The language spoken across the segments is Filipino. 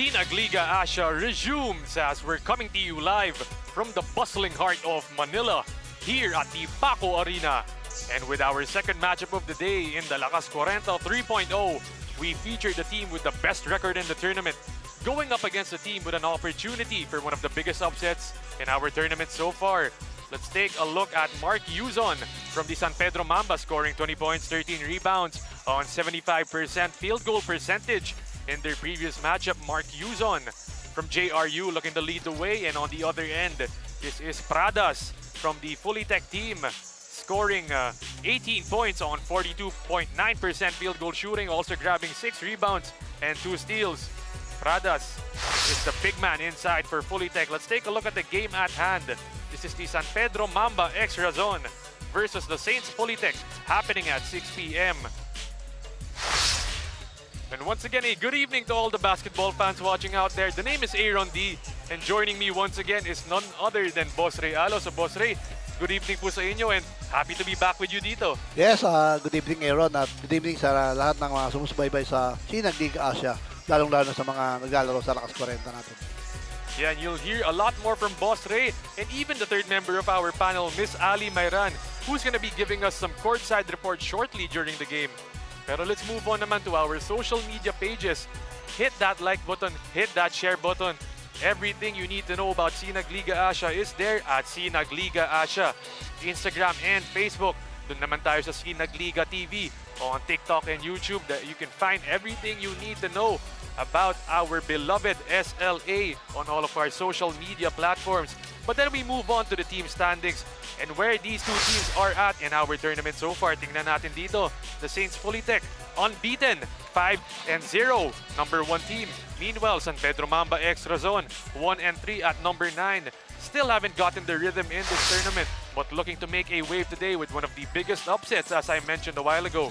Sinag Liga Asya resumes as we're coming to you live from the bustling heart of Manila here at the PACO Arena. And with our second matchup of the day in the LakasKwarenta 3.0, we featured the team with the best record in the tournament going up against a team with an opportunity for one of the biggest upsets in our tournament so far. Let's take a look at Mark Yuzon from the PEDRO MAMBA, scoring 20 points, 13 rebounds on 75% field goal percentage. In their previous matchup, Mark Yuzon from JRU looking to lead the way. And on the other end, this is Pradas from the FULITECH team, scoring 18 points on 42.9% field goal shooting, also grabbing 6 rebounds and 2 steals. Pradas is the big man inside for FULITECH. Let's take a look at the game at hand. This is the PEDRO MAMBA x Razon versus the Saints FULITECH, happening at 6 p.m. And once again, a good evening to all the basketball fans watching out there. The name is Aaron D. And joining me once again is none other than Boss Ray Alo. So Boss Ray, good evening po sa inyo and happy to be back with you dito. Yes, good evening Aaron at good evening sa lahat ng mga sumusubaybay sa SinagLakasKwarenta Asya, lalong-lalo sa mga naglalaro sa LakasKwarenta natin. Yeah, and you'll hear a lot more from Boss Ray and even the third member of our panel, Miss Ali Mayran, who's going to be giving us some courtside reports shortly during the game. Pero let's move on naman to our social media pages. Hit that like button, hit that share button. Everything you need to know about Sinag Liga Asya is there at Sinag Liga Asya. Instagram and Facebook. Doon naman tayo sa Sinag Liga TV. On TikTok and YouTube, that you can find everything you need to know about our beloved SLA on all of our social media platforms. But then we move on to the team standings and where these two teams are at in our tournament so far. Tingnan natin dito, the Saints FULITECH unbeaten, 5-0, number 1 team. Meanwhile, PEDRO MAMBA x Razon, 1-3 at number 9. Still haven't gotten the rhythm in this tournament, but looking to make a wave today with one of the biggest upsets, as I mentioned a while ago.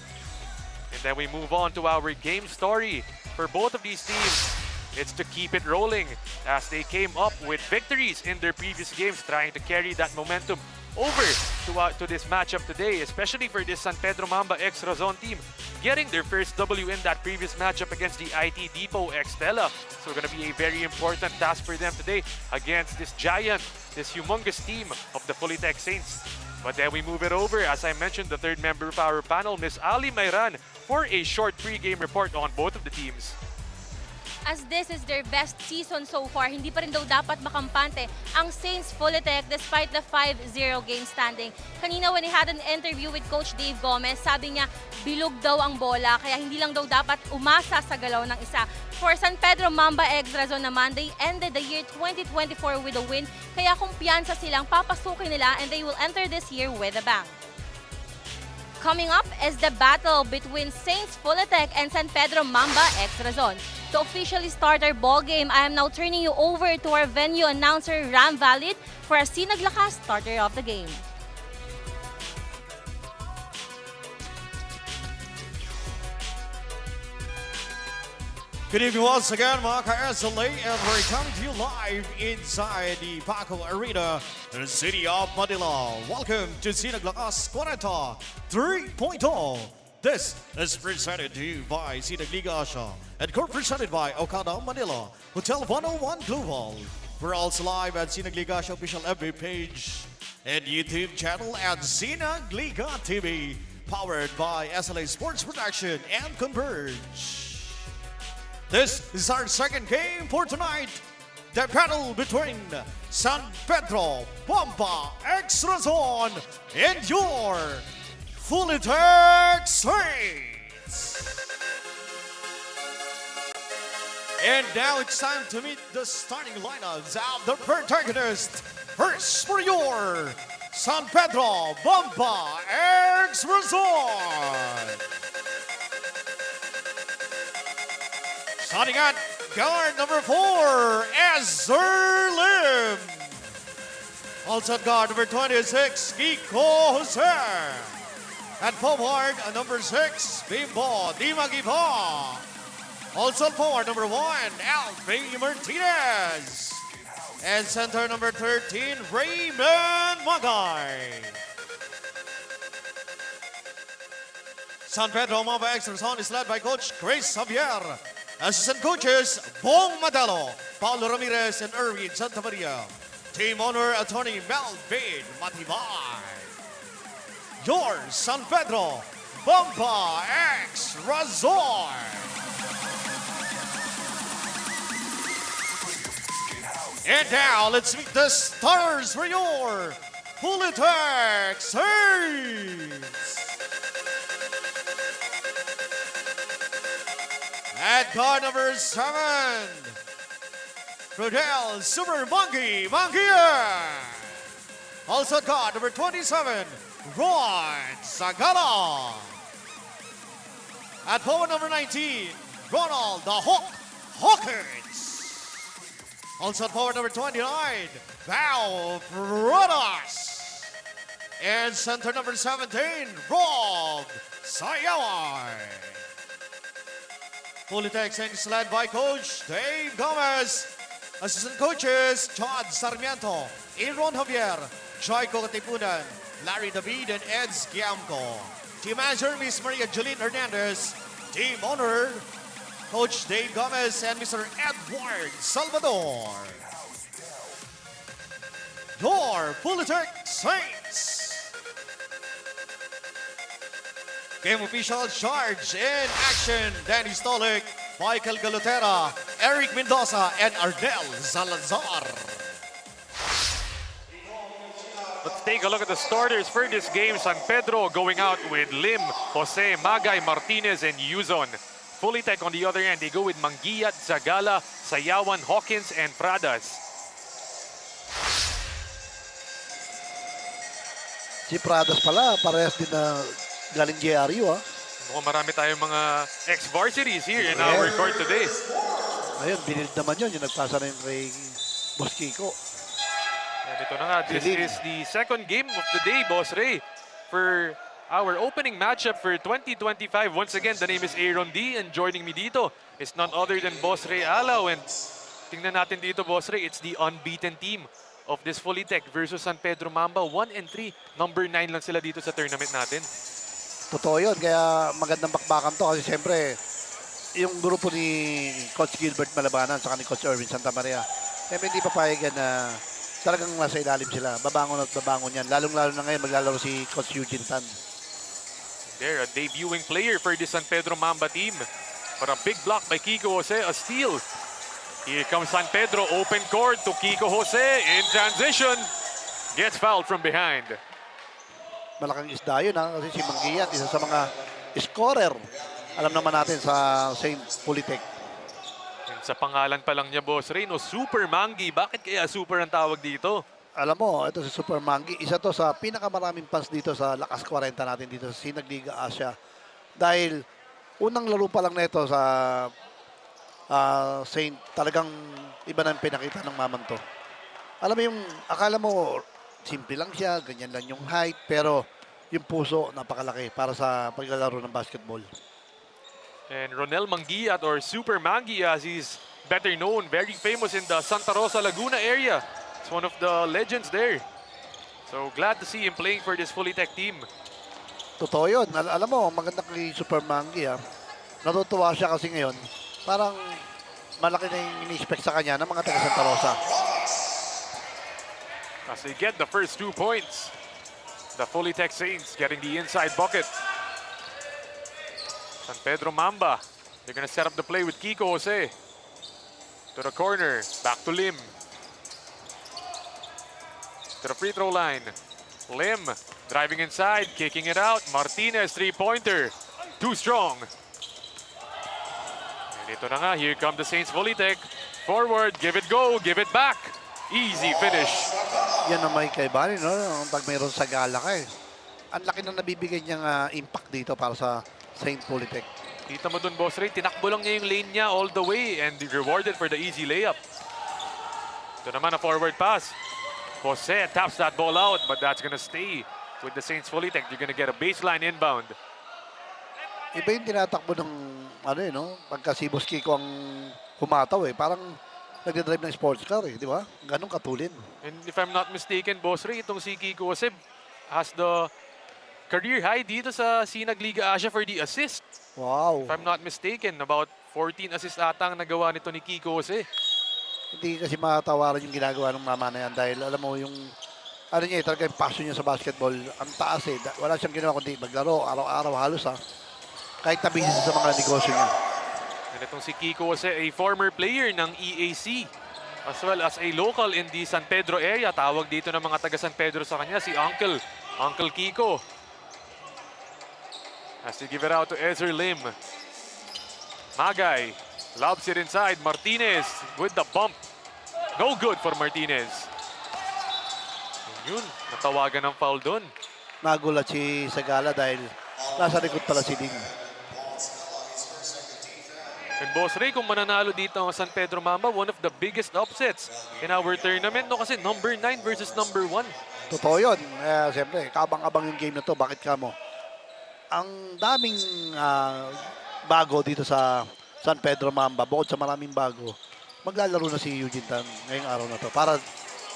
And then we move on to our game story. For both of these teams, it's to keep it rolling as they came up with victories in their previous games, trying to carry that momentum over to this matchup today, especially for this PEDRO MAMBA x Razon team, getting their first W in that previous matchup against the IT Depot x Stella. So going to be a very important task for them today against this giant, this humongous team of the FULITECH Saints. But then we move it over, as I mentioned, the third member of our panel, Miss Ali Mayran, for a short pre-game report on both of the teams. As this is their best season so far, hindi pa rin daw dapat makampante ang Saints FULITECH despite the 5-0 game standing. Kanina when he had an interview with Coach Dave Gomez, sabi niya bilog daw ang bola kaya hindi lang daw dapat umasa sa galaw ng isa. For PEDRO MAMBA x Razon naman, they ended the year 2024 with a win kaya kumpiyansa silang papasukin nila and they will enter this year with a bang. Coming up is the battle between Saints FULITECH and PEDRO MAMBA x Razon. To officially start our ball game, I am now turning you over to our venue announcer, Ram Valid, for a SinagLakas starter of the game. Good evening once again, mga ka-SLA, and we're coming to you live inside the PACO Arena in the city of Manila. Welcome to SinagLakasKwarenta 3.0. This is presented to you by Sinag Liga Asya and co-presented by Okada Manila, Hotel 101 Global. We're also live at Sinag Liga Asya official FB page and YouTube channel at Sinag Liga TV, powered by SLA Sports Production and Converge. This is our second game for tonight. the battle between San Pedro Mamba X Razon and your FULITECH Saints. And now it's time to meet the starting lineups of the protagonists. First for your San Pedro Mamba X Razon. Starting at guard number 4, Ezra Lim. Also at guard number 26, Kiko Jose. At forward, number 6, Bimbo Di Magipa. Also at forward, number 1, Alfie Martinez. And center number 13, Raymond Magay. San Pedro Mamba X Razon is led by Coach Chris Javier. Assistant coaches, Bong Madalo, Paulo Ramirez, and Erwin Santa Maria. Team owner, attorney Melvin Matibay. Your San Pedro Mamba X Razon. And now, let's meet the stars for your FULITECH Saints. At guard number 7, Rodel Super Monkey Mangia. Also at guard number 27, Ron Sagala. At forward number 19, Ronald the Hawk Hawkins. Also at forward number 29, Val Rodas. And center number 17, Rob Sayaway. FULITECH Saints led by Coach Dave Gomez. Assistant coaches, Chad Sarmiento, Aaron Javier, Joyco Katipunan, Larry David, and Eds Giamco. Team manager, Miss Maria Jolene Hernandez. Team owner, Coach Dave Gomez and Mr. Edward Salvador. Your FULITECH Saints. Game official charge in action, Danny Stolik, Michael Galutera, Eric Mendoza, and Ardel Salazar. Let's take a look at the starters for this game. San Pedro going out with Lim, Jose, Magay, Martinez, and Yuzon. FULITECH on the other end, they go with Manguiat, Zagala, Sayawan, Hawkins, and Pradas. Si Pradas pala, parehas din na galing JRU, ha? Mukhang marami tayong mga ex-varsities here in our court today. Ayun, binild naman yun. Yung nagpasa na yung kay Boss Kiko. And ito na nga, this is the second game of the day, Boss Ray. For our opening matchup for 2025. Once again, the name is Aaron D. And joining me dito is none other than Boss Ray Alaw. And tingnan natin dito, Boss Ray, it's the unbeaten team of this FULITECH versus San Pedro Mamba. 1-3. Number 9 lang sila dito sa tournament natin. Totoo yun, kaya magandang bakbakan to kasi siyempre yung grupo ni Coach Gilbert Malabanan sa ni Coach Erwin Santa Maria, hindi papayagan na talagang nasa ilalim sila. Babangon at babangon yan. Lalong-lalo na ngayon maglalaro si Coach Eugene Tan. There, a debuting player for the San Pedro Mamba team. For a big block by Kiko Jose, a steal. Here comes San Pedro, open court to Kiko Jose in transition. Gets fouled from behind. Malaking isda yun, ha? Kasi si Manguiat, isa sa mga scorer. Alam naman natin sa St. FULITECH. And sa pangalan pa lang niya, Boss Reno, Super Mangi. Bakit kaya super ang tawag dito? Alam mo, ito si Super Mangi. Isa to sa pinakamaraming fans dito sa Lakas 40 natin dito sa Sinag Liga Asya. Dahil unang laro pa lang nito sa Saint, talagang iba na yung pinakita ng maman to. Alam mo yung, akala mo, simple lang siya, ganyan lang yung height, pero yung puso napakalaki para sa paglalaro ng basketball. And Ronel Manguiat, or Super Mangi as he's better known, very famous in the Santa Rosa, Laguna area. It's one of the legends there. So glad to see him playing for this FULITECH team. Totoo yun. Alam mo, maganda kay Super Mangi, ha. Natutuwa siya kasi ngayon, parang malaki na yung in-expect sa kanya ng mga taga Santa Rosa. As they get the first 2 points, the FULITECH Saints getting the inside bucket. San Pedro Mamba, they're gonna set up the play with Kiko Jose. To the corner. Back to Lim. To the free throw line. Lim driving inside, kicking it out. Martinez, three-pointer. Too strong. And ito na nga, here come the Saints FULITECH. Forward, give it go, give it back. Easy finish. Yan ang may kaibahan, no? Pag mayroon sa gala ka eh. Ang laki na nabibigay niyang impact dito para sa Saint FULITECH. Kita mo dun, Boss Ray, tinakbo lang niya yung lane niya all the way and rewarded for the easy layup. Ito naman a forward pass. Jose taps that ball out, but that's gonna stay with the Saints FULITECH. You're gonna get a baseline inbound. Iba yung tinatakbo ng, ano eh, no? Pagka si Boss Kiko ang humataw eh. Parang nagdadrive ng sports car eh, di ba? Ganun katulin. And if I'm not mistaken, Boss Ray, itong si Kiko Jose has the career high dito sa Sinag Liga Asya for the assist. Wow. If I'm not mistaken, about 14 assists ata ang nagawa nito ni Kiko Jose. Hindi kasi matawaran yung ginagawa ng mama na yan dahil alam mo yung ano niya, talaga yung passion niya sa basketball, ang taas eh. Wala siyang ginawa kundi maglaro, araw-araw halos ha. Kahit nabisi sa mga negosyo niya. And itong si Kiko Jose, a former player ng EAC, as well as a local in the San Pedro area. Tawag dito ng mga taga San Pedro sa kanya, si Uncle Kiko. Has to give it out to Ezer Lim. Magay lobs it inside. Martinez with the bump. No good for Martinez. And yun, natawagan ng foul doon. Nagulat si Sagala dahil nasa likod pala si Lim. And Boss Ray, kung mananalo dito ang San Pedro Mamba, one of the biggest upsets in our tournament, no? Kasi number 9 versus number 1. Totoo yun. Siyempre, kabang-abang yung game na to. Bakit ka mo? Ang daming bago dito sa San Pedro Mamba, bukod sa maraming bago, maglalaro na si Eugene Tan ngayong araw na to para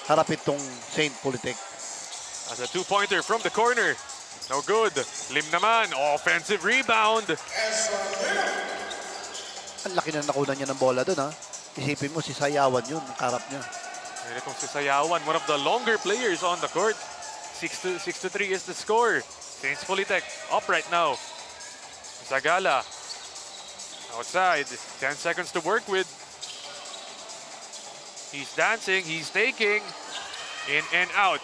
harapin tong Saint FULITECH. As a two-pointer from the corner. No good. Lim naman, offensive rebound. Ang laki na nakunan niya ng bola doon ha. Isipin mo si Sayawan yun, ang karap niya. And itong si Sayawan, one of the longer players on the court. 6-3 is the score. Saints FULITECH up right now. Zagala. Outside. 10 seconds to work with. He's dancing. He's taking. In and out.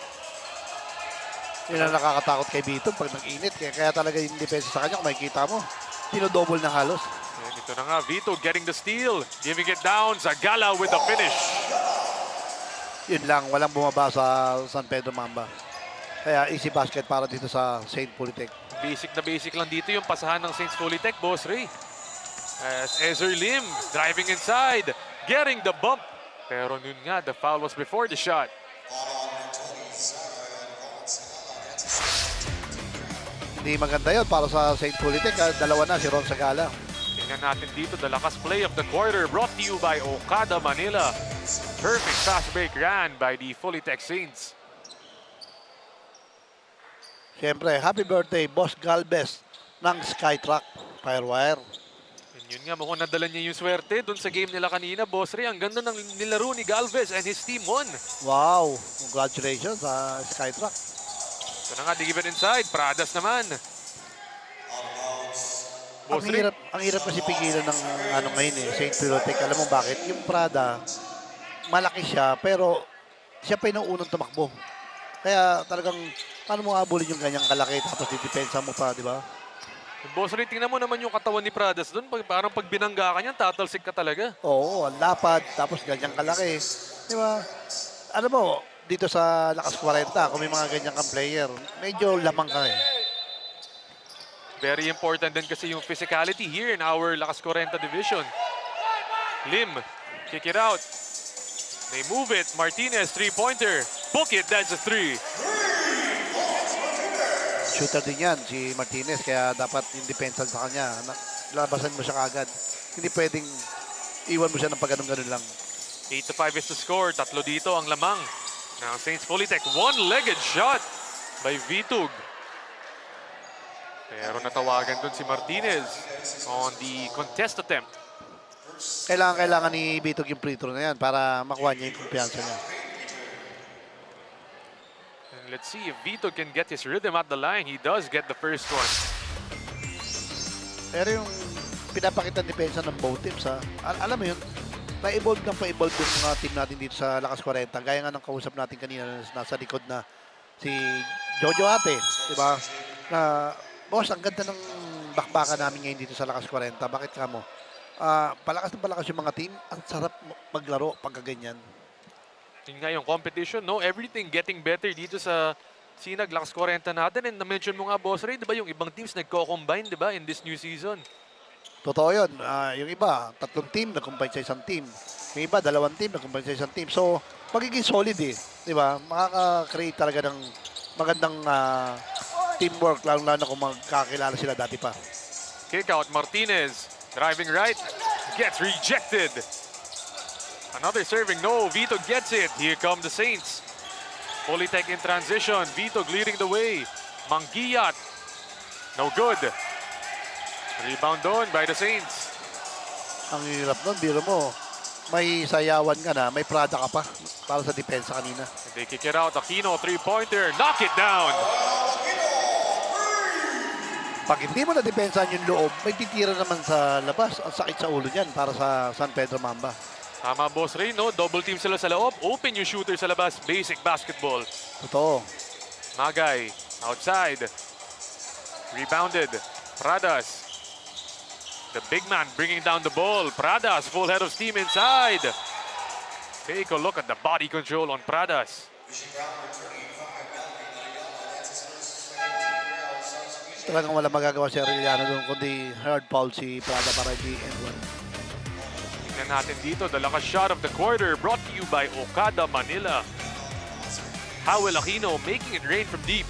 Yun ang nakakatakot kay Bitog pag nag-init. Kaya talaga yung depensa sa kanya, kung makikita mo, dinodouble na halos. And ito na nga, Vito getting the steal. Giving it down. Zagala with the finish. Yun lang, walang bumaba sa San Pedro Mamba. Kaya easy basket para dito sa Saint FULITECH. Basic na basic lang dito yung pasahan ng Saints FULITECH, Boss Ray. As Ezer Lim driving inside, getting the bump. Pero nun nga, the foul was before the shot. Hindi maganda yun para sa Saint FULITECH. Dalawa na si Ron Sagala. Tingnan natin dito, the lakas play of the quarter brought to you by Okada Manila. Perfect fast break ran by the FULITECH Saints. Siyempre, happy birthday, Boss Galvez ng Skytrack Firewire. And yun nga, mukhang nadala niya yung swerte dun sa game nila kanina, Boss Ray. Ang ganda ng nilaro ni Galvez and his team won. Wow, congratulations sa Skytrack. So na nga, di give it inside. Pradas naman. Boss Ray. Ang hirap kasi pigilan ng ano ngayon eh, Saint FULITECH. Alam mo bakit? Yung Prada, malaki siya, pero siya pa yung unang tumakbo. Kaya talagang, paano mo abulin yung ganyang kalaki tapos didepensa mo pa, di ba? Boss Ray, tingnan mo naman yung katawan ni Pradas doon. Parang pag binangga ka niyan, tatalsik ka talaga. Oo, ang lapad, tapos ganyang kalaki. Di ba? Alam mo, dito sa Lakas 40, kung may mga ganyang kang player, medyo lamang ka eh. Very important din kasi yung physicality here in our Lakas 40 division. Lim, kick it out. They move it. Martinez, three-pointer. Book it, that's a three. Shooter din yan, si Martinez, kaya dapat yung depensa sa kanya. Labasan mo siya kagad. Hindi pwedeng iwan mo siya ng pag-ganun-ganun lang. 8-5 is the score. Tatlo dito ang lamang ng Saints FULITECH. One-legged shot by Vitug. Pero natawagan dun si Martinez on the contest attempt. Kailangan ni Bitog yung free throw na yan para makuha niya yung kumpiyansa niya. And let's see if Vito can get his rhythm at the line. He does get the first one. Pero yung pinapakita depensa ng both teams, ha? Alam mo yun, pa-evolve yung mga team natin dito sa Lakas 40. Gaya nga ng kausap natin kanina na nasa likod na si Jojo Ate, di ba? Na, boss, ang ganda ng bakbakan namin ngayon dito sa Lakas 40. Bakit ka mo? Palakas na palakas yung mga team. Ang sarap maglaro pagka ganyan. Yun nga yung competition, no? Everything getting better dito sa Sinag, Lakas 40 natin. And na-mention mo nga, Boss Ray, di ba yung ibang teams nagko-combine, di ba, in this new season? Totoo yun. Yung iba, 3 team nag-combine sa isang team. Yung iba, 2 team nag-combine sa isang team. So, magiging solid eh. Di ba? Makaka-create talaga ng magandang teamwork, lalo-lalo kung magkakilala sila dati pa. Kick out, Martinez. Driving right. Gets rejected. Another serving. No, Vito gets it. Here come the Saints. FULITECH in transition. Vito leading the way. Manggiyat. No good. Rebound doon by the Saints. Ang hirap nun, biro mo. May sayawan ka na, may Prada ka pa para sa depensa kanina. They kick it out. Aquino, three-pointer. Knock it down. Pag hindi mo na depensahan yung loob, may titira naman sa labas. Ang sakit sa ulo niyan para sa San Pedro Mamba. Tama, Boss Ray, no? Double team sila sa loob. Open yung shooter sa labas. Basic basketball. Totoo. Magay, outside. Rebounded. Pradas. The big man bringing down the ball. Pradas, full head of steam inside. Take a look at the body control on Pradas. Talagang wala magagawa si Arellano doon, kundi hard foul si Prada para hindi end one. Tingnan natin dito, the Lakas shot of the quarter brought to you by Okada Manila. Howell Aquino making it rain from deep.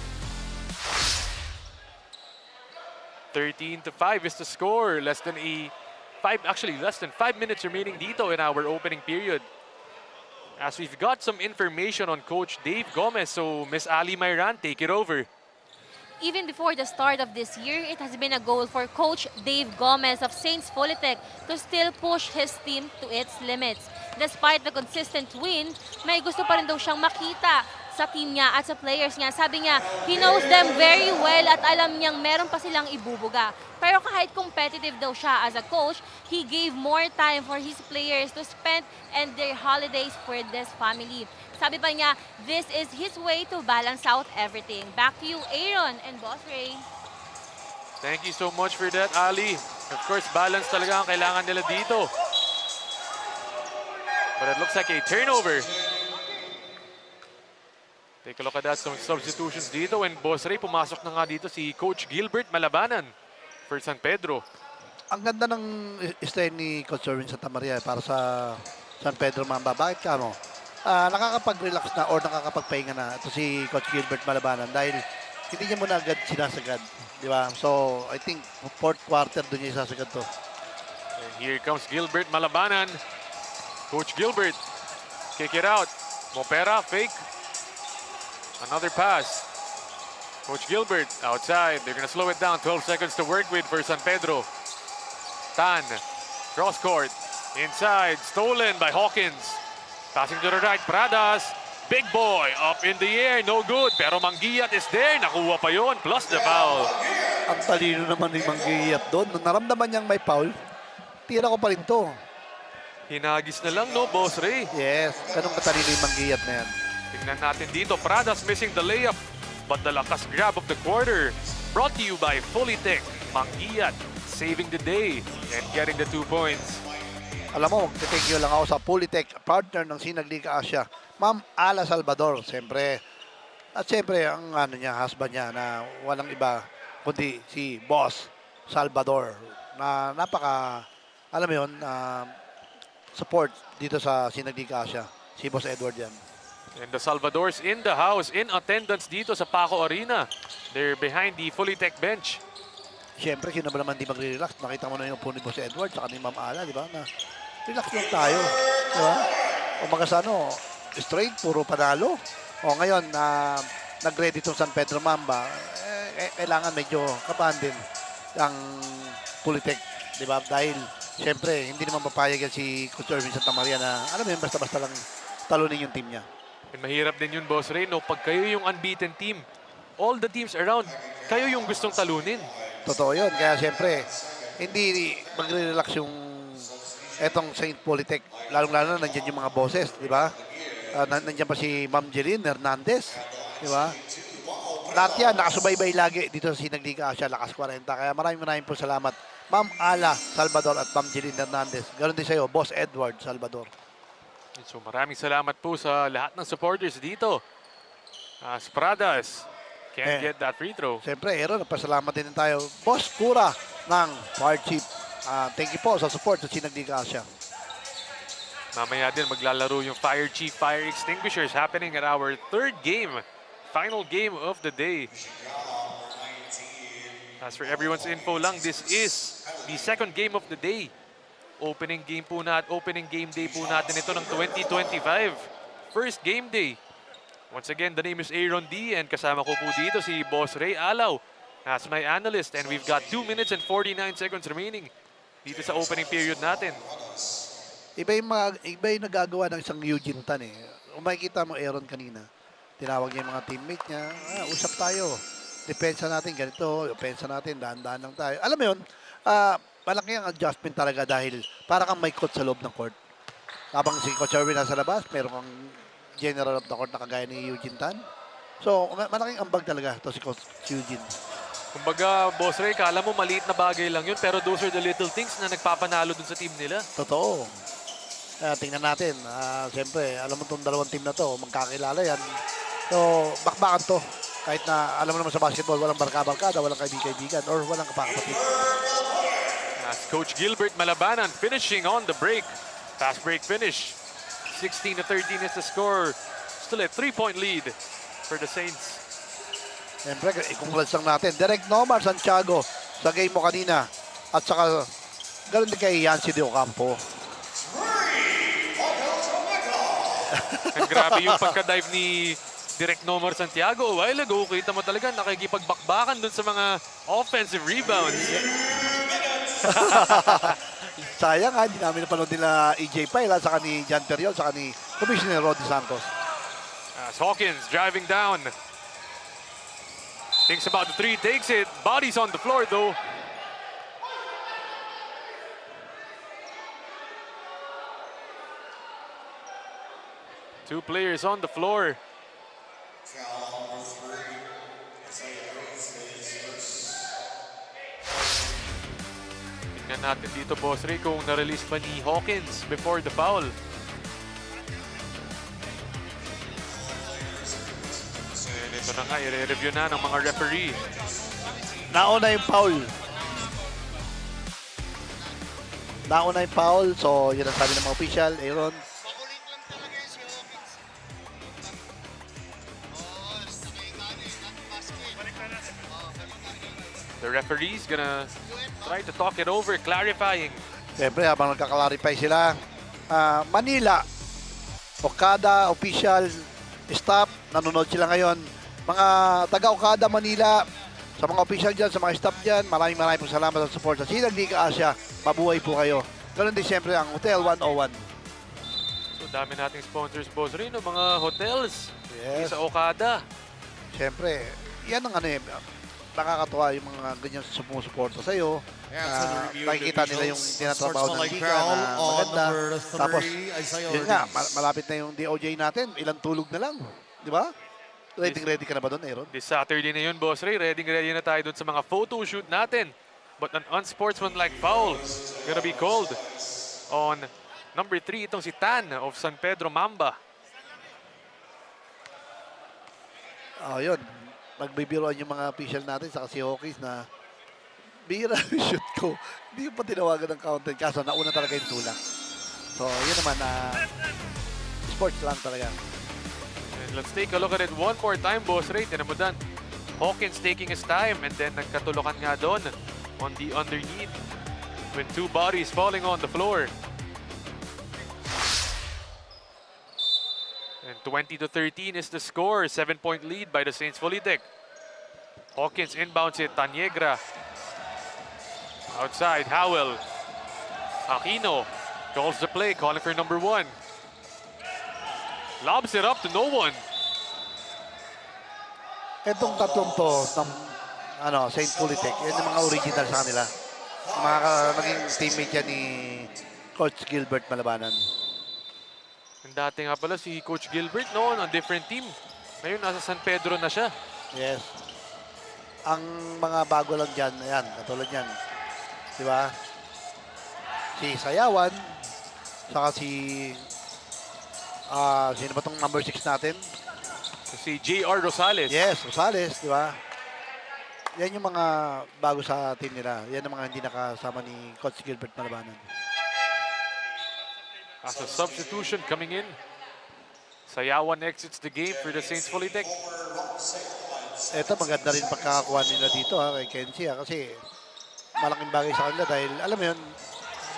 13-5 is the score. Less than 5 minutes remaining dito in our opening period. As we've got some information on Coach Dave Gomez, so Miss Ali Mayran, take it over. Even before the start of this year, it has been a goal for Coach Dave Gomez of Saints FULITECH to still push his team to its limits. Despite the consistent win, may gusto pa rin daw siyang makita sa team niya at sa players niya. Sabi niya, he knows them very well at alam niyang meron pa silang ibubuga. Pero kahit competitive daw siya as a coach, he gave more time for his players to spend and their holidays for this family. Sabi pa niya, this is his way to balance out everything. Back to you, Aaron and Boss Ray. Thank you so much for that, Ali. Of course, balance talaga ang kailangan nila dito. But it looks like a turnover. Take a look at that, some substitutions dito. And Boss Ray, pumasok na nga dito si Coach Gilbert Malabanan for San Pedro. Ang ganda ng style ni Coach Erwin Santa Maria para sa San Pedro Mamba. Bakit ka mo? Nakakapag-relax na or nakakapagpahinga na ito si Coach Gilbert Malabanan dahil hindi niya muna agad sinasagad. Di ba? So, I think fourth quarter doon niya isasagad to. And here comes Gilbert Malabanan. Coach Gilbert, kick it out. Mopera, fake. Another pass. Coach Gilbert outside. They're gonna slow it down. 12 seconds to work with for San Pedro. Tan, cross court. Inside, stolen by Hawkins. Passing to the right, Pradas. Big boy, up in the air, no good. Pero Manggiyat is there, nakuha pa yon plus the foul. Ang talino naman ni Manggiyat doon. Nung naramdaman niyang may foul, tira ko pa rin to. Hinagis na lang, no, Boss Ray? Yes, ganun katalino yung Manggiyat na yan. Tingnan natin dito, Pradas missing the layup. But the lakas grab of the quarter. Brought to you by FULITECH. Manggiyat saving the day and getting the 2 points. Alam mo, thank you lang ako sa FULITECH, partner ng Sinag Liga Asya, Ma'am Ala Salvador, siyempre. At siyempre, ang husband niya na walang iba kundi si Boss Salvador na alam mo yun, support dito sa Sinag Liga Asya. Si Boss Edward yan. And the Salvadors in the house, in attendance dito sa PACO Arena. They're behind the FULITECH bench. Siyempre, sino ba naman di magre-relax? Nakita mo na yung po ni Boss Edward saka ni Ma'am Ala, di ba? Na relax lang tayo. Di ba? O magasano, straight, puro panalo. O ngayon, nag-ready itong San Pedro Mamba, kailangan medyo kabahan din ang FULITECH. Di ba? Dahil, siyempre, hindi naman papayag yan si Coach Erwin Santa Maria na, alam mo yun, basta-basta lang talunin yung team niya. And mahirap din yun, Boss Ray, no? Pag kayo yung unbeaten team, all the teams around, kayo yung gustong talunin. Totoo yun. Kaya siyempre, hindi magre-relax yung etong St. FULITECH, lalong-lalo na nandiyan yung mga bosses, di ba? Nandiyan pa si Ma'am Jeline Hernandez, di ba? Lahat yan, nakasubaybay lagi dito sa Sinag Liga Asya, Lakas 40. Kaya maraming po salamat. Ma'am Ala Salvador at Ma'am Jeline Hernandez. Ganon din sa'yo, Boss Edward Salvador. So maraming salamat po sa lahat ng supporters dito. As Pradas can't get that free throw. Siyempre, Aaron, pasalamat din tayo. Boss Kura ng Fire Chief. Thank you po sa support sa Sinag Liga Asya. Mamaya din maglalaro yung Fire Chief Fire Extinguishers happening at our third game. Final game of the day. As for everyone's info lang, this is the second game of the day. Opening game day po natin ito ng 2025. First game day. Once again, the name is Aaron D. And kasama ko po dito si Boss Ray Alaw as my analyst. And we've got 2 minutes and 49 seconds remaining dito sa opening period natin. Iba yung nagagawa ng isang Eugene Tan eh. Kung makikita mo Aaron kanina, tinawag niya yung mga teammate niya, usap tayo. Depensa natin ganito, depensa natin, dahan-dahan lang tayo. Alam mo yun, malaki ang adjustment talaga dahil para kang may coach sa loob ng court. Habang si Coach Erwin nasa labas, meron kang general of the court na kagaya ni Eugene Tan. So, malaking ambag talaga to si Coach Eugene. Kumbaga, Boss Ray, kala mo maliit na bagay lang yun, pero those are the little things na nagpapanalo dun sa team nila. Totoo. Tingnan natin. Siyempre, alam mo itong dalawang team na to, magkakilala yan. So, bakbakan to. Kahit na, alam mo naman sa basketball, walang barka-barkada, walang kaibigan-kaibigan, or walang kapakapatid. As Coach Gilbert Malabanan finishing on the break. Fast break finish. 16-13 is the score. Still a 3-point lead for the Saints. Siyempre, congrats lang natin. Direct Nomar Santiago sa game mo kanina. At saka, ganoon din kay Yancy De Ocampo. And grabe yung pagka-dive ni Direct Nomar Santiago. A while ago, kita mo talaga nakikipagbakbakan dun sa mga offensive rebounds. Sayang ha, hindi namin napanood nila EJ Pyle, saka ni John Periol, saka ni Commissioner Roddy Santos. As Hawkins driving down. Thinks about the three, takes it. Bodies on the floor though. Two players on the floor. Tingnan natin dito, Boss Ray, kung na-release pa ni Hawkins before the foul. And ito na nga, i-review na ng mga referee. Nauna yung foul. Nauna yung foul, so yun ang sabi ng mga official. Aaron. The referee's gonna try to talk it over, clarifying. Siyempre, habang nagkaklarify sila, Manila, Okada, official, staff, nanonood sila ngayon. Mga taga-Okada, Manila, sa mga official dyan, sa mga staff dyan, maraming po salamat sa support sa Sinag Liga Asya. Mabuhay po kayo. Ganun din siyempre ang Hotel 101. So dami nating sponsors, Boss Ray, no? Mga hotels Yes. sa Okada. Siyempre, yan ang nakakatuwa yung mga ganyan sumusuporta sa'yo. Nakikita nila yung tinatrabaho ng Liga na maganda. Tapos, yun nga, malapit na yung DOJ natin. Ilang tulog na lang. Di ba? Ready ka na ba doon, Aaron? This Saturday na yun, Boss Ray. Ready na tayo dun sa mga photo shoot natin. But an unsportsmanlike foul gonna be called on number 3. Itong si Tan of San Pedro Mamba. Yun. Magbibiroan yung mga official natin sa si Hawkins na bira yung shoot ko. Hindi ko pa tinawagan ng counter. Kaso nauna talaga yung tulak. So, yun naman sports lang talaga. And let's take a look at it one more time, Boss Ray. Tinan mo dan. Hawkins taking his time and then nagkatulokan nga doon on the underneath with two bodies falling on the floor. And 20-13 is the score. 7-point lead by the Saints FULITECH. Hawkins inbounds it. Taniegra. Outside, Howell. Aquino calls the play, calling for number 1. Lobs it up to no one. Itong tatlong to ng St. FULITECH, yan yung mga original sa kanila. Mga naging teammate yan ni Coach Gilbert Malabanan. Ang dati nga pala si Coach Gilbert noon, on different team. Ngayon, nasa San Pedro na siya. Yes. Ang mga bago lang dyan, ayan, katulad yan. Di ba? Si Sayawan, saka sino ba tong number 6 natin? Si J.R. Rosales. Yes, Rosales, di ba? Yan yung mga bago sa team nila. Yan ang mga hindi nakasama ni Coach Gilbert Malabanan. As a substitution coming in, Sayawan exits the game for the Saints FULITECH. Ito, maganda rin pagkakakuha nila dito kay Kenzie kasi malaking bagay sa kanila dahil alam mo yun,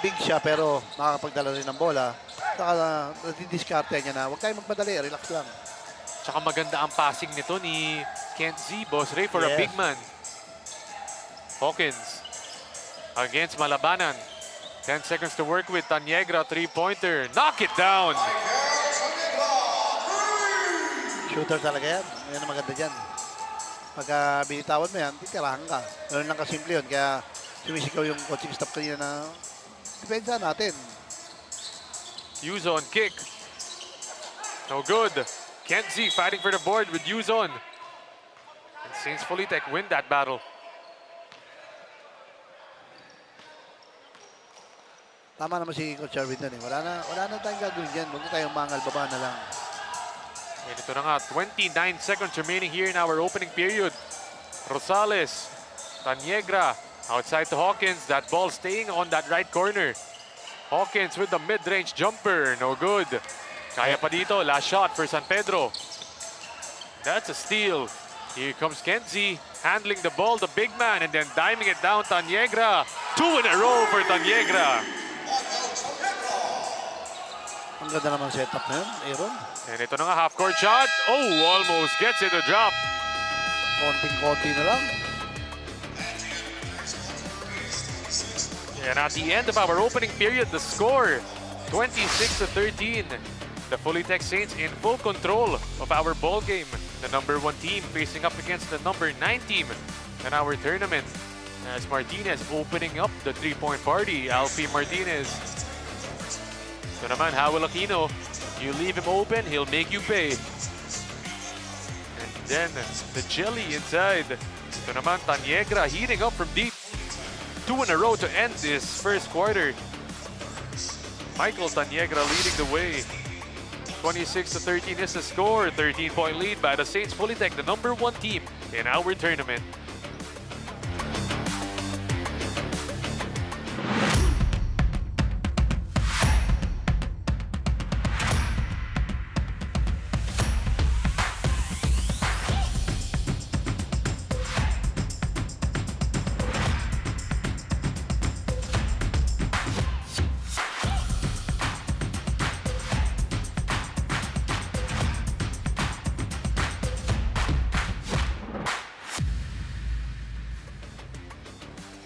big siya pero nakakapagdala rin ng bola. Saka nadidiskarte niya na huwag tayo magmadali, relax lang. Tsaka maganda ang passing nito ni Kenzie, Boss Ray, for a Yes. big man. Hawkins against Malabanan. 10 seconds to work with. Tanyegra, three-pointer. Knock it down! Shooter talaga yan. Yan ang maganda dyan. Pagka binitawan mo yan, titirahan ka. Ganun lang kasimple yun. Kaya sumisigaw yung coaching staff kanina na depensa natin. Yuzon kick. No good. Kenzie fighting for the board with Yuzon. And Saints FULITECH win that battle. Tama naman si Coach Arvin doon eh. Wala na tayong gagawin dyan. Huwag na tayong mangal, baba na lang. And ito na nga, 29 seconds remaining here in our opening period. Rosales, Tanyegra, outside to Hawkins. That ball staying on that right corner. Hawkins with the mid-range jumper. No good. Kaya pa dito. Last shot for San Pedro. That's a steal. Here comes Kenzie handling the ball, the big man, and then diming it down Tanyegra. 2 in a row for Tanyegra. Ang ganda naman setup na yun, Aaron. And ito na nga, half-court shot. Oh, almost gets it to drop. Konting-konti na lang. And at the end of our opening period, the score, 26-13. The FULITECH Saints in full control of our ball game. The number 1 team facing up against the number 9 team in our tournament. As Martinez opening up the three-point party. Alfie Martinez. So naman, Howell Aquino, you leave him open, he'll make you pay. And then the jelly inside. So naman, Tanyegra heating up from deep. 2 in a row to end this first quarter. Michael Tanyegra leading the way. 26-13 is the score. 13-point lead by the Saints FULITECH, the number 1 team in our tournament.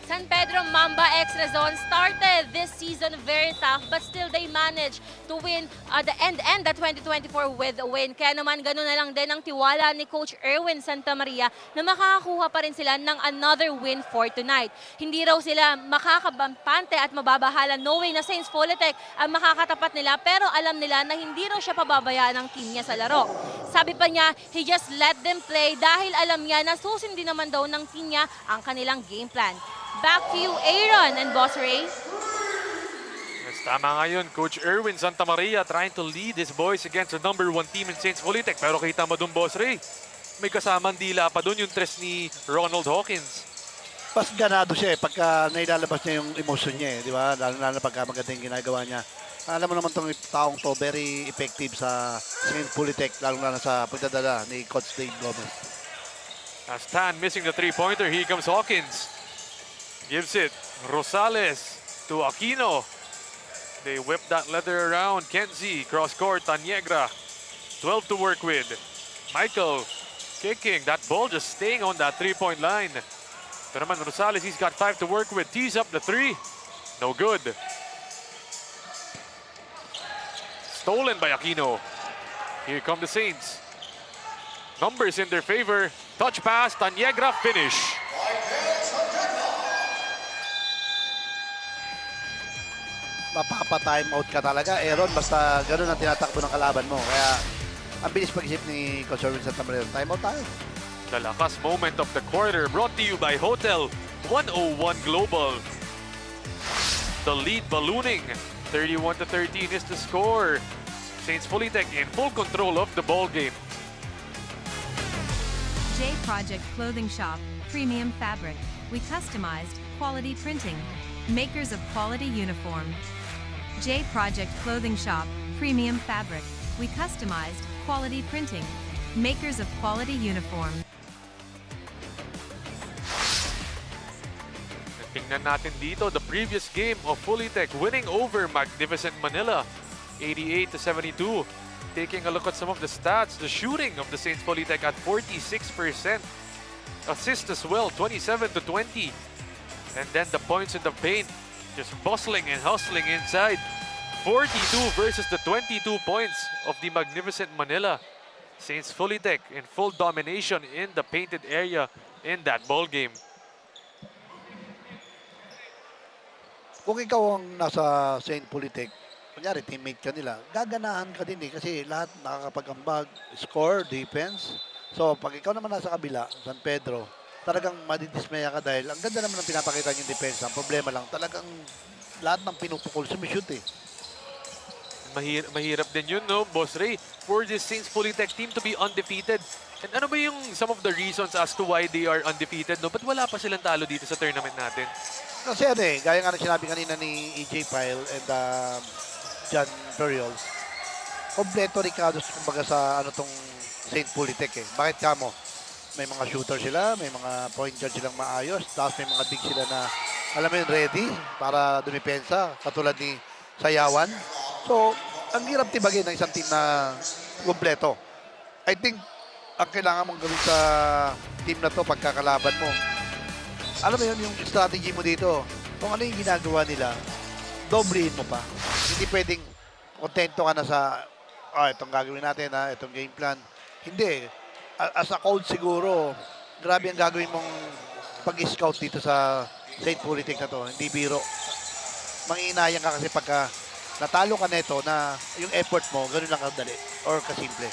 San Pedro Mamba X Razon started this season very tough but still they managed to win the end the 2024 with a win. Kaya naman ganun na lang din ang tiwala ni Coach Erwin Santamaria na makakakuha pa rin sila ng another win for tonight. Hindi raw sila makakabampante at mababahala knowing na Saints FULITECH ang makakatapat nila pero alam nila na hindi raw siya pababayaan ng team niya sa laro. Sabi pa niya, he just let them play dahil alam niya na susundin naman daw ng team niya ang kanilang game plan. Back to you, Aaron and Boss Ray. Yes, tama nga yun. Coach Erwin Santamaria trying to lead his boys against the number 1 team in Saints FULITECH. Pero kita mo dun, Boss Ray, may kasamang dila pa dun yung tres ni Ronald Hawkins. Mas ganado siya eh, pagka nailalabas niya yung emotion niya eh, di ba? Lalo na pagka maganda yung ginagawa niya. Alam mo naman itong taong to, very effective sa Saints FULITECH, lalo na sa pagdadala ni Coach Dave Gomez. As Tan missing the three-pointer, here comes Hawkins. Gives it. Rosales to Aquino. They whip that leather around. Kenzie, cross-court, Tanyegra. 12 to work with. Michael kicking. That ball just staying on that three-point line. Ito naman, Rosales, he's got 5 to work with. Tees up the 3. No good. Stolen by Aquino. Here come the Saints. Numbers in their favor. Touch pass, Tanyegra, finish. mapapa-time out ka talaga. Aaron, basta ganun ang tinatakbo ng kalaban mo. Kaya, ang bilis pag-isip ni Coach Irwin Santa Maria. Time out tayo. The lakas moment of the quarter brought to you by Hotel 101 Global. The lead ballooning. 31-13 is the score. Saints FULITECH in full control of the ball game. J Project Clothing Shop, Premium Fabric. We customized, quality printing. Makers of quality uniform. J Project Clothing Shop, Premium Fabric. We customized, quality printing. Makers of quality uniform. Tingnan natin dito the previous game of FULITECH winning over Magnificent Manila 88-72. Taking a look at some of the stats, the shooting of the Saints FULITECH at 46%. Assists as well, 27-20. And then the points in the paint, just bustling and hustling inside. 42 versus the 22 points of the Magnificent Manila. Saints FULITECH in full domination in the painted area in that ball game. Kung ikaw ang nasa Saint FULITECH, kunyari teammate ka nila, gaganahan ka din eh kasi lahat nakakapag-ambag, score, defense. So pag ikaw naman nasa kabila, San Pedro, talagang madidismaya ka dahil ang ganda naman ng pinapakita niyong defense. Ang problema lang, talagang lahat ng pinupukol sumishoot eh. Mahirap din yun, no, Boss Ray, for this Saints FULITECH team to be undefeated. And ano ba yung some of the reasons as to why they are undefeated, no? Ba't wala pa silang talo dito sa tournament natin? Kasi ano eh, gaya nga na sinabi kanina ni EJ Pyle and John Periols, kompleto Ricardos kumbaga sa ano tong Saint FULITECH eh. Bakit ka mo? May mga shooter sila, may mga point guard silang maayos, tapos may mga big sila na alam mo yun, ready para dumipensa, katulad ni Sayawan. So, ang hirap tibagin ng isang team na kompleto. I think, ang kailangan mong gawin sa team na to pagkakalaban mo, alam mo yun, yung strategy mo dito, kung ano yung ginagawa nila, doblehin mo pa. Hindi pwedeng kontento ka na sa, itong gagawin natin, itong game plan. Hindi. As a coach siguro, grabe ang gagawin mong pag-scout dito sa Saint FULITECH na to. Hindi biro. Manginayang ka kasi pagka natalo ka neto na yung effort mo, ganun lang kadali or kasimple.